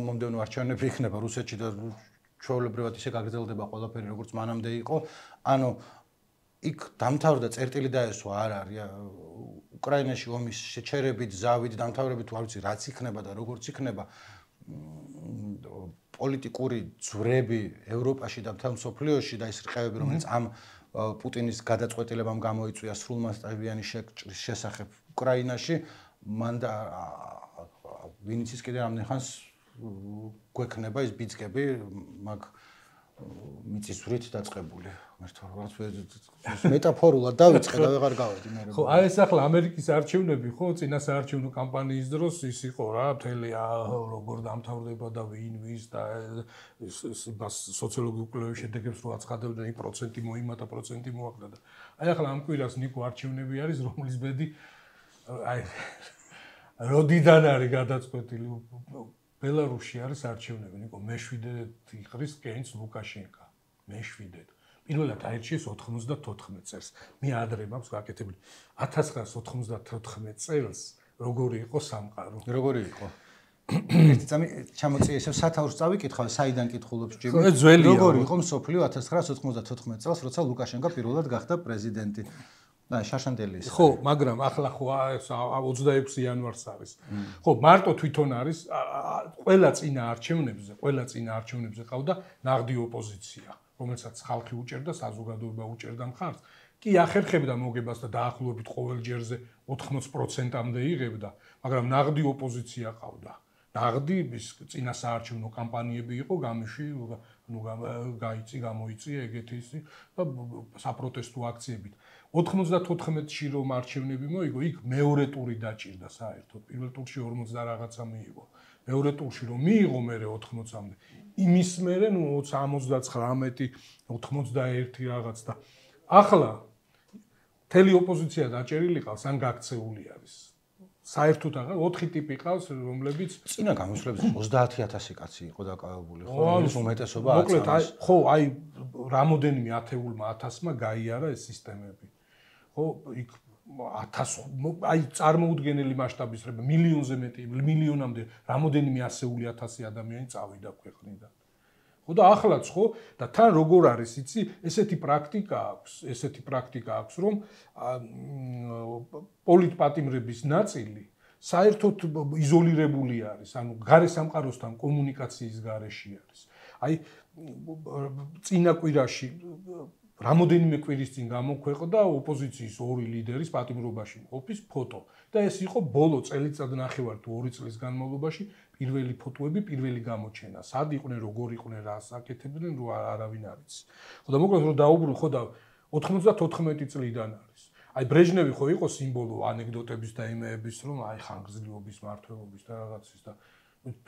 მომდევნო არჩევნები იქნება რუსეთში და ჩვეულებრივად ისე გაგრძელდება ყველაფერი, როგორც მანამდე იყო, ანუ იქ დამთავრდა წერტილი დაესვა არ არის უკრაინაში ომის შეჩერებით, ზავით, დამთავრებით, არ ვიცი რაც იქნება და როგორც იქნება პოლიტიკური ძვრები ევროპაში და მთელ მსოფლიოში და ის რყევები, რომელიც ამ პუტინის გადაწყვეტილებამ გამოიწვია სრულმასშტაბიანი შეჭრის შესახებ უკრაინაში, მან და ვინც ის კიდე რამდენი ხანს გვექნება ის ბიძგები მაგ მიწისძვრით დაწყებული. მეტაფორულად დავიწყე და ვეღარ გავედი მე. ხო, აი ეს ახლა ამერიკის არჩევნები, ხო, წინა საარჩევნო კამპანიის დროს ის იყო რა, მთელი როგორ დამთავრდება და ვის და სოციოლოგიურ კვლევების შედეგებს რო აცხადებდნენ, იმ პროცენტი მოიმატა, პროცენტი მოაკლდა და აი ახლა ამ კვირას ნიკო არჩევნები არის, რომლის ბედი აი როდიდან არის გადაწყვეტილი ბელარუსში არის არჩევნები, ნიკო მე-7 იყრის კენც ლუკაშენკა. მე-7. პირველად აირჩიეს 94 წელს. მე ადრე მაქვს გაკეთებული. 1994 წელს როგორი იყო სამყარო? როგორი იყო? ერთი წამი ჩამოწია ისევ სათაურს წავიკითხავ, საიდან კითხულობს ჭიმი. როგორი იყო მსოფლიო 1994 წელს, როცა ლუკაშენკა პირველად გახდა პრეზიდენტი? შაშანდელი ის. ხო, მაგრამ ახლა ხო 26 იანვარს არის. ხო, მარტო თვითონ არის ყველა წინა არჩევნებზე ყავდა ნაღდი ოპოზიცია, რომელსაც ხალხი უჭერდა, საზოგადოება უჭერდა მხარს. კი ახერხებდა მოგებას და დაახლოებით ყოველ ჯერზე 80%-მდე იღებდა, მაგრამ ნაღდი ოპოზიცია ყავდა. ნაღდი ის წინა საარჩევნო კამპანიები იყო გამიში, გამოიწია ეგეთი ისი და საპროტესტო აქციებით. 94-ში რომ არჩევნები მოიგო, იქ მეორე ტური დაჭირდა საერთოდ. პირველ ტურში 40 და რაღაცა მიიღო. მეორე ტურში რომ მიიღო მერე 80-მდე. იმის მერე 79, 81 რაღაც და ახლა მთელი ოპოზიცია დაჭერილი ყავს, ან გაქცეული არის. საერთოდ აღარ 4 ტიპი ყავს, რომლებიც წინა გამოსვლებზე 30,000 კაცი იყო დაკავებული, ხო, ის უმეტესობა მოკლედ ხო, აი რამოდენიმე ათეულმა 1000-მა გაიარა ეს სისტემები. ხო, იქ 1000 აი წარმოუდგენელი მასშტაბის რება მილიონზე მეტი, მილიონამდე რამოდენიმე ასეული ათასი ადამიანი წავიდა ქვეყნიდან. ხო და ახლაც ხო და თან როგორ არის იცი ესეთი პრაქტიკა აქვს რომ პოლიტპატიმრების ნაწილი საერთოდ იზოლირებული არის ანუ გარე სამყაროსთან კომუნიკაციის გარეშე არის აი წინა კვირაში რამოდენიმე კვირის წინ გამოქვეყნდა ოპოზიციის ორი ლიდერის პატიმრობაში ყოფის ფოტო და ეს იყო ბოლო წელიწად ნახევარ თუ 2 წლის განმავლობაში პირველი ფოტოები, პირველი გამოჩენა. სად იყვნენ, როგორ იყვნენ, რას აკეთებდნენ, რო არავინ არ იცი. ხო და მოკლედ რომ დაუბრუნო, ხო და 94 წლიდან არის. აი ბრეჟნევი ხო იყო სიმბოლო ანეკდოტების და იმეების, რომ აი ხანგრძლივობის, მართლობის და რაღაცის და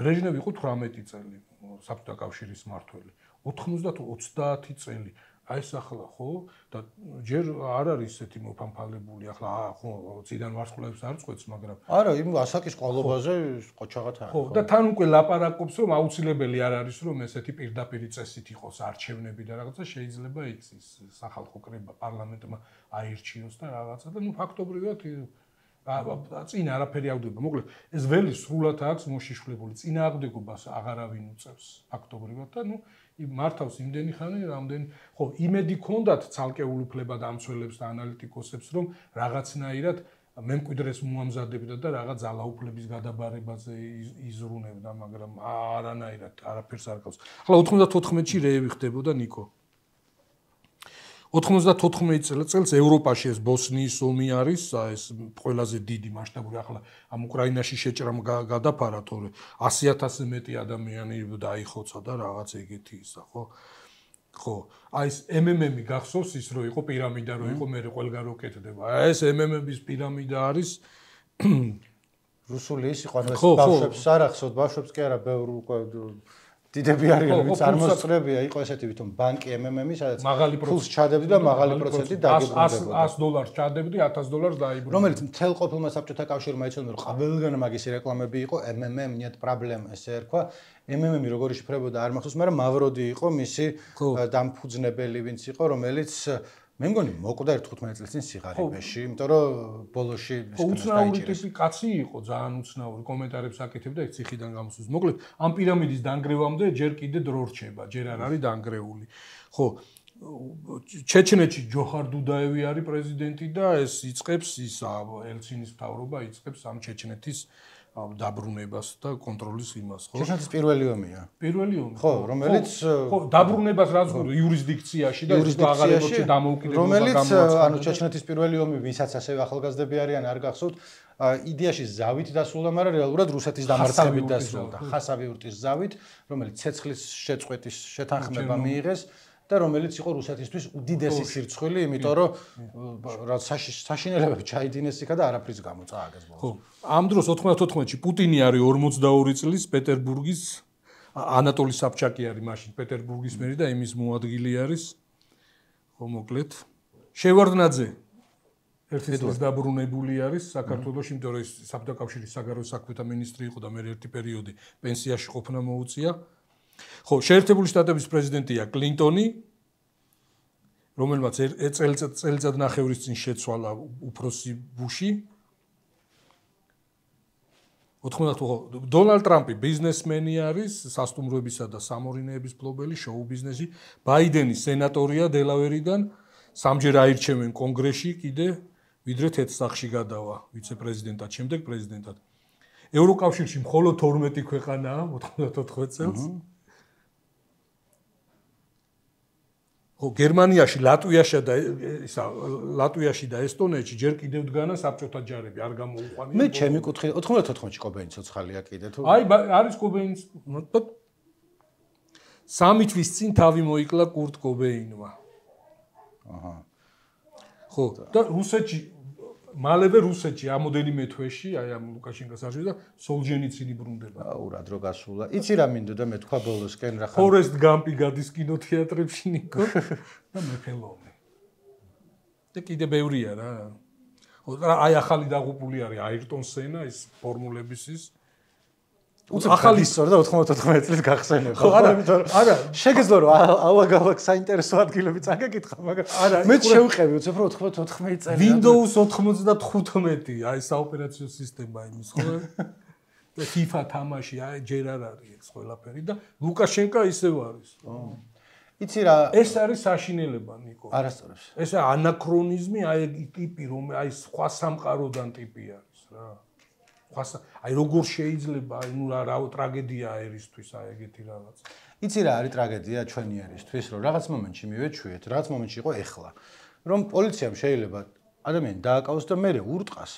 ბრეჟნევი იყო 18 წელი საბჭოთა კავშირის მმართველი. 30 წელი აი ეს ახლა ხო და ჯერ არ არის ესეთი მოფამფალებული ახლა ხო წიდან ვარსკვლავებს არ წყვეტს მაგრამ არა იმ ასაკის ყოლობაზე ყოჩაღად არის ხო და თან უკვე ლაპარაკობს რომ აუცილებელი არ არის რომ ესეთი პირდაპირი წესით იყოს არჩევნები და რაღაცა შეიძლება იქცეს სახალხო კრება პარლამენტმა აირჩიოს და რაღაცა და ნუ ფაქტობრივად წინ არაფერი ავდება მოკლედ ეს ველი სრულად აქვს მოშიშვლებული წინააღმდეგობას აღარავინ უწევს ფაქტობრივად და ნუ მართავს იმდენი ხანი, რამდენი ხო, იმედი ქონდათ ცალკეულ უფლებად ამცველებს და ანალიტიკოსებს, რომ რაღაცნაირად მემკვიდრეს მოამზადებდა და რაღაც ძალაუფლების გადაბარებაზე იზრუნებდა, მაგრამ არანაირად არაფერს არ ყავს. ახლა 94-ში რეევი ხდებოდა ნიკო. 94 წელს ევროპაში ეს ბოსნიის ომი არის, ეს ყველაზე დიდი მასშტაბური ახლა ამ უკრაინაში შეჭრამ გადაფარა თორე 100,000-ზე მეტი ადამიანი დაიხოცა და რაღაც ეგეთი ისა, ხო? ხო, აი ეს MMM-ი გახსოვს ის რომ იყო პირამიდა რომ იყო მე ყველგან რო კეთდება. ეს MMM-ის პირამიდა არის რუსული ის იყო, ანუ ეს ბავშვებს არ ახსოვთ, ბავშვებს კი არა, ბევრ უკვე დიდები არიან, ვინც წარმოსწრებია, იყო ესეთი ვითომ ბანკი MMM-ი, სადაც ფულს ჩადებდი და მაღალი პროცენტი დაგიბრუნდებოდა. $100 ჩადებდი, $1000 დაიბრუნდა. რომელიც მთელ ყოფილმა საბჭოთა კავშირმა იცოდნენ, რომ ყველგან მაგისი რეკლამები იყო, MMM нет проблем, ესე ერქვა. MMM-ი როგორი შიფრებოდა არ მახსოვს, მაგრამ მავროდი იყო მისი დამფუძნებელი, ვინც იყო, რომელიც მე მგონი მოკვდა 15 წლის წინ სიღარიბეში, იმიტომ რომ ბოლოში უცნაური ტიპი კაცი იყო, ძალიან უცნაური, კომენტარებს აკეთებდა, ეს ციხიდან გამოსულს. მოკლედ, ამ პირამიდის დანგრევამდე ჯერ კიდე დრო რჩება, ჯერ არ არის დანგრეული. ხო, ჩეჩნეთში ჯოჰარ დუდაევი არის პრეზიდენტი და ეს იწყებს ის ელცინის მთავრობა იწყებს ამ ჩეჩნეთის დაბრუნებას და კონტროლის იმას, ხო? ჩეჩნეთის პირველი ომია. პირველი ომი. ხო, რომელიც ხო, დაბრუნებას რაც იურისდიქციაში და აღარებებში დამოუკიდებლობა რომელიც ანუ ჩეჩნეთის პირველი ომი, ვისაც ასევე ახალგაზრდები არიან, არ გახსოვთ, იდეაში ზავით დასრულდა, მაგრამ რეალურად რუსეთის დამარცხებით დასრულდა. ხასავიურტის ზავით, რომელიც ცეცხლის შეწყვეტის შეთანხმება მიიღეს. და რომელიც იყო რუსეთისთვის უდიდესი სირცხვილი, იმიტომ რომ რაც საშინელებები ჩაიდინეს იქა და არაფრის გამო წააგეს ბოლოს. ხო, ამ დროს 94-ში პუტინი არის 42 წლის პეტერბურგის ანატოლი საბჩაკი არის მაშინ პეტერბურგის მერი და იმის მოადგილე არის. ხო, მოკლედ. შევარდნაძე ერთი წლის დაბრუნებული არის საქართველოში, იმიტომ რომ ის საბჭოთა კავშირის საგარეო საქმეთა მინისტრი იყო და მე ერთი პერიოდი პენსიაში ყოფნა მოუწია. ხო, შეერთებული შტატების პრეზიდენტია კლინტონი, რომელმაც წელიწად ნახევრის წინ შეცვალა უფროსი ბუში. 98 დონალდ ტრამპი ბიზნესმენი არის, სასტუმროებისა და სამორინეების მფლობელი, შოუ ბიზნესი. ბაიდენი სენატორია დელავერიდან, სამჯერ აირჩევენ კონგრესში კიდე, ვიდრე თეთრსახში გადავა ვიცე-პრეზიდენტად, შემდეგ პრეზიდენტად. ევროკავშირში მხოლოდ 12 ქვეყანაა 94 წელს. ხო, გერმანიაში, ლატვიაში და ესტონეთში ჯერ კიდევ დგანა საბჭოთა ჯარები, არ გამოუყვანია. მე ჩემი კუთხე 94-ში კობეინი ცოცხალია კიდე თუ. აი, არის კობეინი. 3 თვის წინ თავი მოიკლა კურტ კობეინმა. აჰა. ხო, და რუსეთში მალევე რუსეთში ამოდენიმე თვეში, აი ამ ლუკაშენკოს არჩევდა და სოლჟენიცინი ბრუნდება. აუ, რა დრო გასულა. იცი რა მინდოდა მე თქვა ბოლოსკენ რა ხარ. ფორესტ გამპი გადის კინოთეატრებში ნიკო და მეფელოვი. და კიდე ბევრია რა. აი ახალი დაღუპული არის აირტონ სენა, ის ფორმულების ის ახალი სწორდა 94 წლის გახსენება. ხო, არა, შეგეძლო რომ ალაგ-ალაგ საინტერესო ადგილები წაგეკითხა, მაგრამ არა, მე შევყევი უცებ რომ 94 წელი. Windows 95, აი საოპერაციო სისტემა იმის, ხო? და FIFA თამაში, აი ჯერ არ არის ეს ყველაფერი და ლუკაშენკა ისევ არის. იცი რა, ეს არის საშინელება, ნიკო. არასწორებს. ეს ანაქრონიზმი, აი ტიპი რომ აი სხვა სამყაროდან ტიპი არის რა. აი როგორ შეიძლება აი ნუ რა ტრაგედია ერისთვის აი ეგეთი რაღაც. იცი რა არის ტრაგედია ჩვენი ერისთვის, რომ რაღაც მომენტში მივეჩვიეთ, რაღაც მომენტში იყო ეხლა, რომ პოლიციამ შეიძლება ადამიანი დააკავოს და მერე ურტყას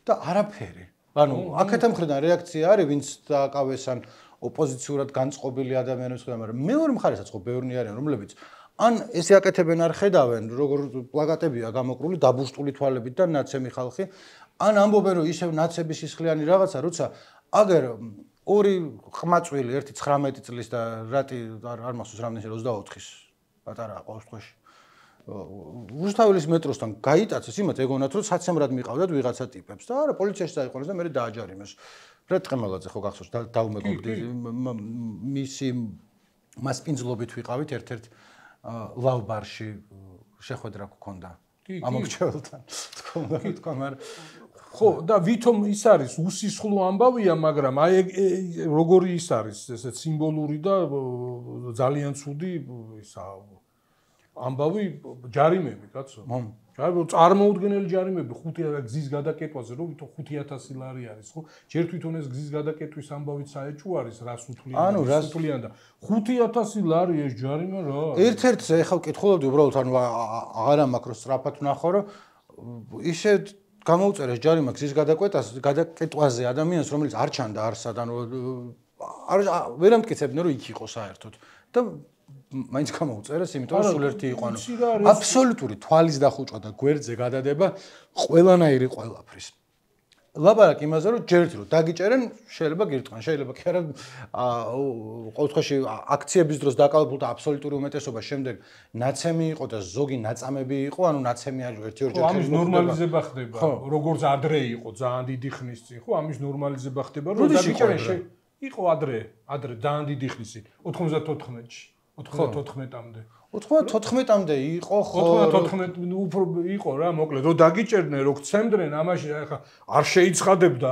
და არაფერი. ანუ აქეთა მხრიდან რეაქცია არის, ვინც დააკავეს ან ოპოზიციურად განწყობილი ადამიანებს ხედავ, მაგრამ მეორე მხარესაც ხო ბევრნი არიან, რომლებიც ან ესე აკეთებენ არ ხედავენ, როგორ პლაკატებია გამოკრული დაბუშტული თვალებით და ნაცემი ხალხი, ან ამბობენ რომ ისევ ნაცების სისხლიანი რაღაცა, როცა აგერ ორი ყმაწვილი, ერთი 19 წლის და რატი არ მახსოვს რამდენი 24-ის პატარა ყავს თქოში. რუსთაველის მეტროსთან გაიტაცეს, იმათ ეგონათ რომ საცემრად მიყავდათ ვიღაცა ტიპებს და არა პოლიციაში დაიყვანეს და მე დააჯარიმეს. ფრედ ყემალაძე ხო გახსოვს დაუმეგობრდი მისი მასპინძლობით ვიყავით ერთ-ერთ ლავბარში შეხვედრა გქონდა. ამოგჩევლთან. თქვა, მაგრამ ხო, და ვითომ ის არის უსისხლო ამბავია, მაგრამ აი როგორი ის არის, ესეც სიმბოლური და ძალიან ცუდი ისა ამბავი ჯარიმები, კაცო. წარმოუდგენელი ჯარიმები 5 გზის გადაკეტვაზე, რომ ვითომ 5000 ლარი არის, ხო? ჯერ თვითონ ეს გზის გადაკეტვის ამბავით საეჭვო არის, რას უთვლიან? ანუ რას უთვლიან და 5000 ლარი ეს ჯარიმა რა? ერთ-ერთზე ეხლა ვკითხულობდი უბრალოდ, ანუ აღარა მაქვს სწრაფად ვნახო, რომ ისე გამოუწერეს ჯარიმა გზის გადაკეტვაზე ადამიანს, რომელიც არ ჩანდა არსად, ანუ ვერ ამტკიცებდნენ, რომ იქ იყო საერთოდ. და მაინც გამოუწერეს, იმიტომ რომ სულ ერთი იყო, აბსოლუტური თვალის დახუჭვა და გვერდზე გადადება ყველანაირი ყველაფრის. ლაპარაკი იმაზე, რომ ჯერ ერთი რომ დაგიჭერენ, შეიძლება გირტყან, შეიძლება კი არა, ყოველ შემთხვევაში აქციების დროს დაკავებულ და აბსოლუტური უმეტესობა შემდეგ ნაცემი იყო და ზოგი ნაწამები იყო, ანუ ნაცემი არის ერთი-ორჯერ ხო, ამის ნორმალიზება ხდება. როგორც ადრე იყო ძალიან დიდი ხნის წინ, ხო, ამის ნორმალიზება ხდება, რომ დაგიჭერენ იყო ადრე ძალიან დიდი ხნის წინ, 94-ში, 94-მდე. 94-მდე იყო ხო 94 უფრო იყო რა მოკლედ რომ დაგიჭერდნენ რომ გცემდნენ ამაში ახლა არ შეიცხადებდა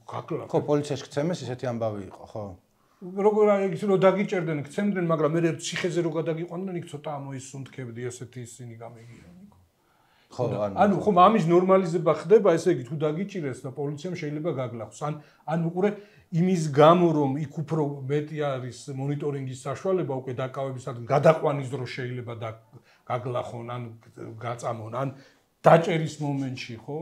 გაკლა ხო პოლიციაში გცემეს ისეთი ამბავი იყო ხო როგორ არის რომ დაგიჭერდნენ გცემდნენ მაგრამ მე ციხეზე რო გადაგიყვანდნენ იქ ცოტა ამოისუნთქებდი ესეთი ისინი გამიგია ხო ანუ ხომ ამის ნორმალიზება ხდება ესე იგი თუ დაგიჭირეს და პოლიციამ შეიძლება გაგლახოს ან უყურე იმის გამო რომ იქ უფრო მეტი არის მონიტორინგის საშუალება უკვე დაკავებისადმი გადაყვანის დროს შეიძლება გაგლახონ ან გაწამონ ან დაჭერის მომენტში ხო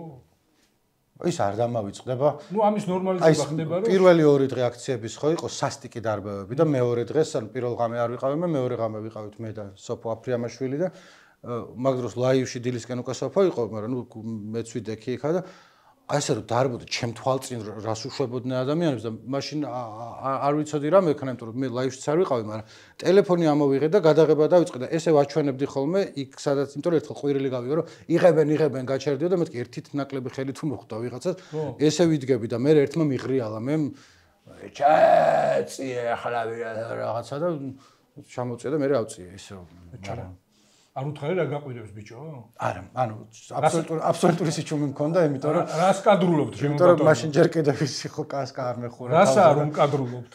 ის არ დამავიწყდება ნუ ამის ნორმალიზება ხდება რომ პირველი ორი დღე აქციების ხო იყო სასტიკი დარბევები და მეორე დღეს ან პირველ ღამე არ ვიყავი მე მეორე ღამე ვიყავით მე და სოფო აფრიამაშვილი და მაგ დროს ლაივში დილისკენ უკვე სოფო იყო მაგრამ ნუ მეც ვიდექი იქა და აი ესე რომ დარბოდა ჩემ თვალწინ რას უშვებოდნენ ადამიანებს და მაშინ არ ვიცოდი რა მექნა იმიტომ რომ მე ლაივშიც არ ვიყავი მაგრამ ტელეფონი ამოვიღე და გადაღება დავიწყე და ესე ვაჩვენებდი ხოლმე იქ სადაც იმიტომ რომ ერთხელ ყვირილი გავიგო რომ იღებენ გაჩერდიო და მეთქი ერთით ნაკლები ხელი თუ მოხვდა ვიღაცას ესე ვიდგები და მე ერთმა მიღრიალა მე ჩაწიე ახლა რაღაცა და ჩამოწია და მე ავწიე ესე რომ არ უთხარი რა გაყვირებს ბიჭო? არა, ანუ აბსოლუტური სიჩუმე მქონდა, იმიტომ რომ რას კადრულობთ შემო ბატონო? იმიტომ რომ მაშინ ჯერ კიდევ ისი ხო კასკა არ მეხურა. რას არ უმკადრულობთ?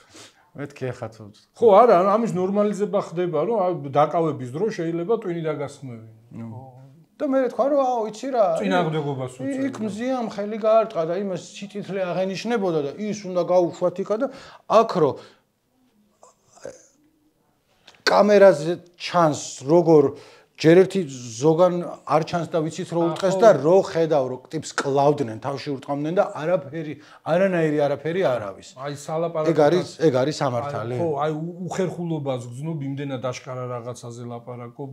მეთქი ახლა თუ. ხო, არა, ამის ნორმალიზება ხდება, რომ დაკავების დროს შეიძლება ტვინი დაგასხმევინო. და მე თქვა რომ აუ იცი რა წინაღდგობას უწევ. იქ მზიამ ხელი გაარტყა და იმას სიტითლე აღენიშნებოდა და ის უნდა გაუშვათ იქა და აქ რო კამერაზე ჩანს როგორ ჯერ ერთი ზოგან არ ჩანს და ვიცით რომ უტყეს და რო ხედავ რომ ტიპს კლავდნენ თავში ურტყამდნენ და არანაირი არაფერი არ არის. აი სალაპარაკო ეგ არის სამართალი. ხო, აი უხერხულობას გძნობ იმდენად აშკარა რაღაცაზე ლაპარაკობ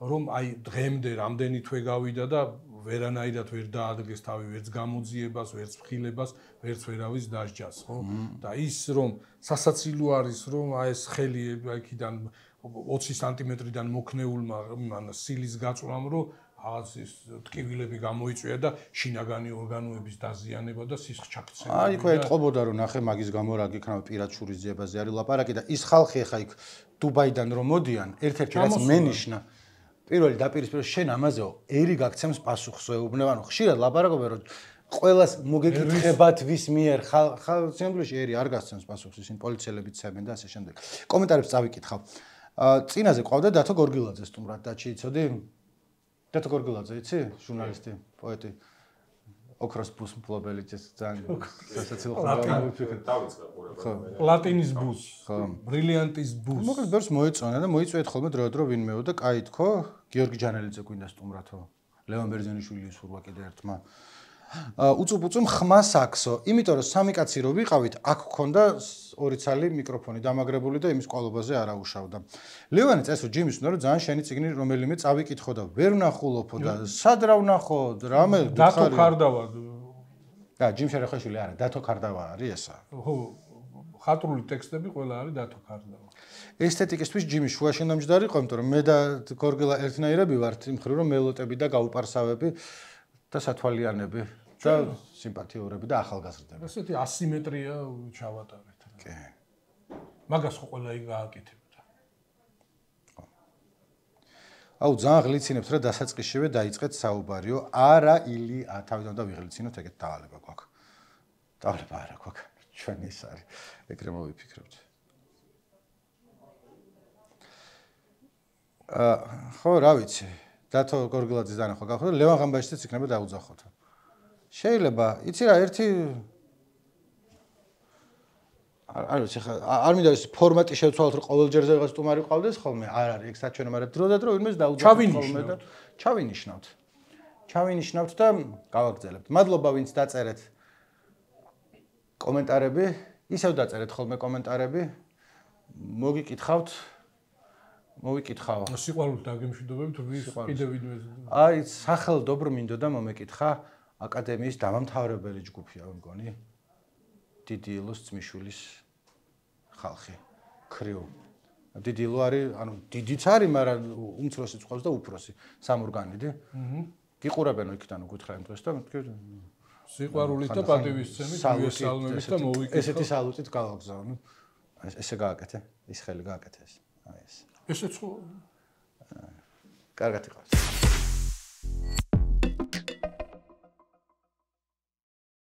რომ აი დღემდე რამდენი თვე გავიდა და ვერანაირად ვერ დაადგეს თავი ვერც გამოძიებას, ვერც ფხილებას, ვერც ვერავის დასჯას, ხო? და ის რომ სასაცილო არის რომ აი ეს ხელი აქედან 20 სანტიმეტრიდან მოქნეულმა მან სილის გაწვამ რომ რაღაც ის ტკივილები გამოიწვია და შინაგანი ორგანოების დაზიანება და სისხლ ჩაქცევა. აი ხო ეთყობოდა რომ ნახე მაგის გამო რა გიქნება პირად შურისძიებაზე არის ლაპარაკი და ის ხალხი ხა იქ დუბაიდან რომ მოდიან ერთ-ერთი რაც მენიშნა პირველი დაპირისპიროს შენ ამაზეო ერი გაქცემს პასუხს ეუბნება ანუ ხშირად ლაპარაკობენ რომ ყველას მოგეკითხებათ ვის მიერ ხალხში ერი არ გასცემს პასუხს ისინი პოლიციელები ცემენ და ასე შემდეგ კომენტარებს წავიკითხავ წინაზე ყავდა დათო გორგილაძე სტუმრად და ჩიცოდი დათო გორგილაძე იცი ჟურნალისტი პოეტი ოქროს ბუს მფლობელი ძალიან სასაცილო ხმოვანი დავიწყე ყურება პლატინის ბუს ბრილიანტის ბუს მოკლედ ბერს მოეწონა და მოიწვიეთ ხოლმე დრო ვინმეო და კაი თქო გიორგი ჯანელიძე გვინდა სტუმრათო ლევან ბერძენიშვილის სურვა კიდე ერთმა უწუპუწუმ ხმას აქსო იმიტომ რომ სამი კაცი რო ვიყავით აქ გქონდა ორი ცალი მიკროფონი დამაგრებული და იმის ყვალობაზე არ აუშავდა ლევანი წესო ჯიმის უნდა რომ ძალიან შენი ციგნი რომელიმე წავიკითხო და ვერ ვნახულობო და სად რა ვნახო რამე დათო ქარდავა და ჯიმ შერეხაშვილი არა დათო ქარდავა არის ესა ხო ხატრული ტექსტები ყველა არის დათო ქარდავა ესთეტიკისთვის ჯიმი შუაში ნამჯდარი იყო იმიტომ რომ მე და გორგილა ერთნაირები ვართ იმ ხრივ რომ მელოტები და გაუპარსავები და სათვალიანები და სიმპათიურები და ახალგაზრდები. ესეთი ასიმეტრია ჩავატარეთ. კი. მაგას ხო ყველა იქ გააკეთებდა. აუ ძალიან ღლიცინებთ რა დასაწყისშივე დაიწყეთ საუბარიო. არა ილი თავიდან და ვიღლიცინოთ ეგეთ დავალება გვაქვს. დავალება არა გვაქვს. ჩვენ ის არის. ეგრე მოვიფიქრებთ. ხო რა ვიცი. დათო გორგილაძის დანახვა გახდა ლევან ღამბაშიძეც იქნება დაუძახოთ. შეიძლება, იცი რა, ერთი არ ვიცი ხა არ მინდა ეს ფორმატი შევცვალოთ რომ ყოველ ჯერზე რაღაც სტუმარი ყავდეს ხოლმე, არ არის ეგ საჩვენო, მაგრამ დრო ვინმეს დაუძახოთ ხოლმე და ჩავინიშნავთ და გავაგრძელებთ. მადლობა ვინც დაწერეთ კომენტარები, ისევ დაწერეთ ხოლმე კომენტარები. მოგიკითხავთ მოვიკითხავ. სიყვარულით დაგემშვიდობებით, ვის კიდევ ვინმე. აი, სახელმდობრო მინდოდა მომეკითხა აკადემიის დამამთავრებელი ჯგუფია, მგონი. დიდი ილოს ძმიშვილის ხალხი. ქრიუ. დიდი ილო არის, ანუ დიდიც არის, მაგრამ უმცროსიც ყავს და უფროსი, სამორგანიდი. გიყურებენო იქიდან უკითხა იმ დღეს და მეთქე სიყვარულით და პატივისცემით მივესალმებით და მოვიკითხავ. ესეთი სალუტით გავაგზავნ. ესე გააკეთე, ის ხელი გააკეთე ეს. აი ეს. ესეც ხო. კარგად იყავს.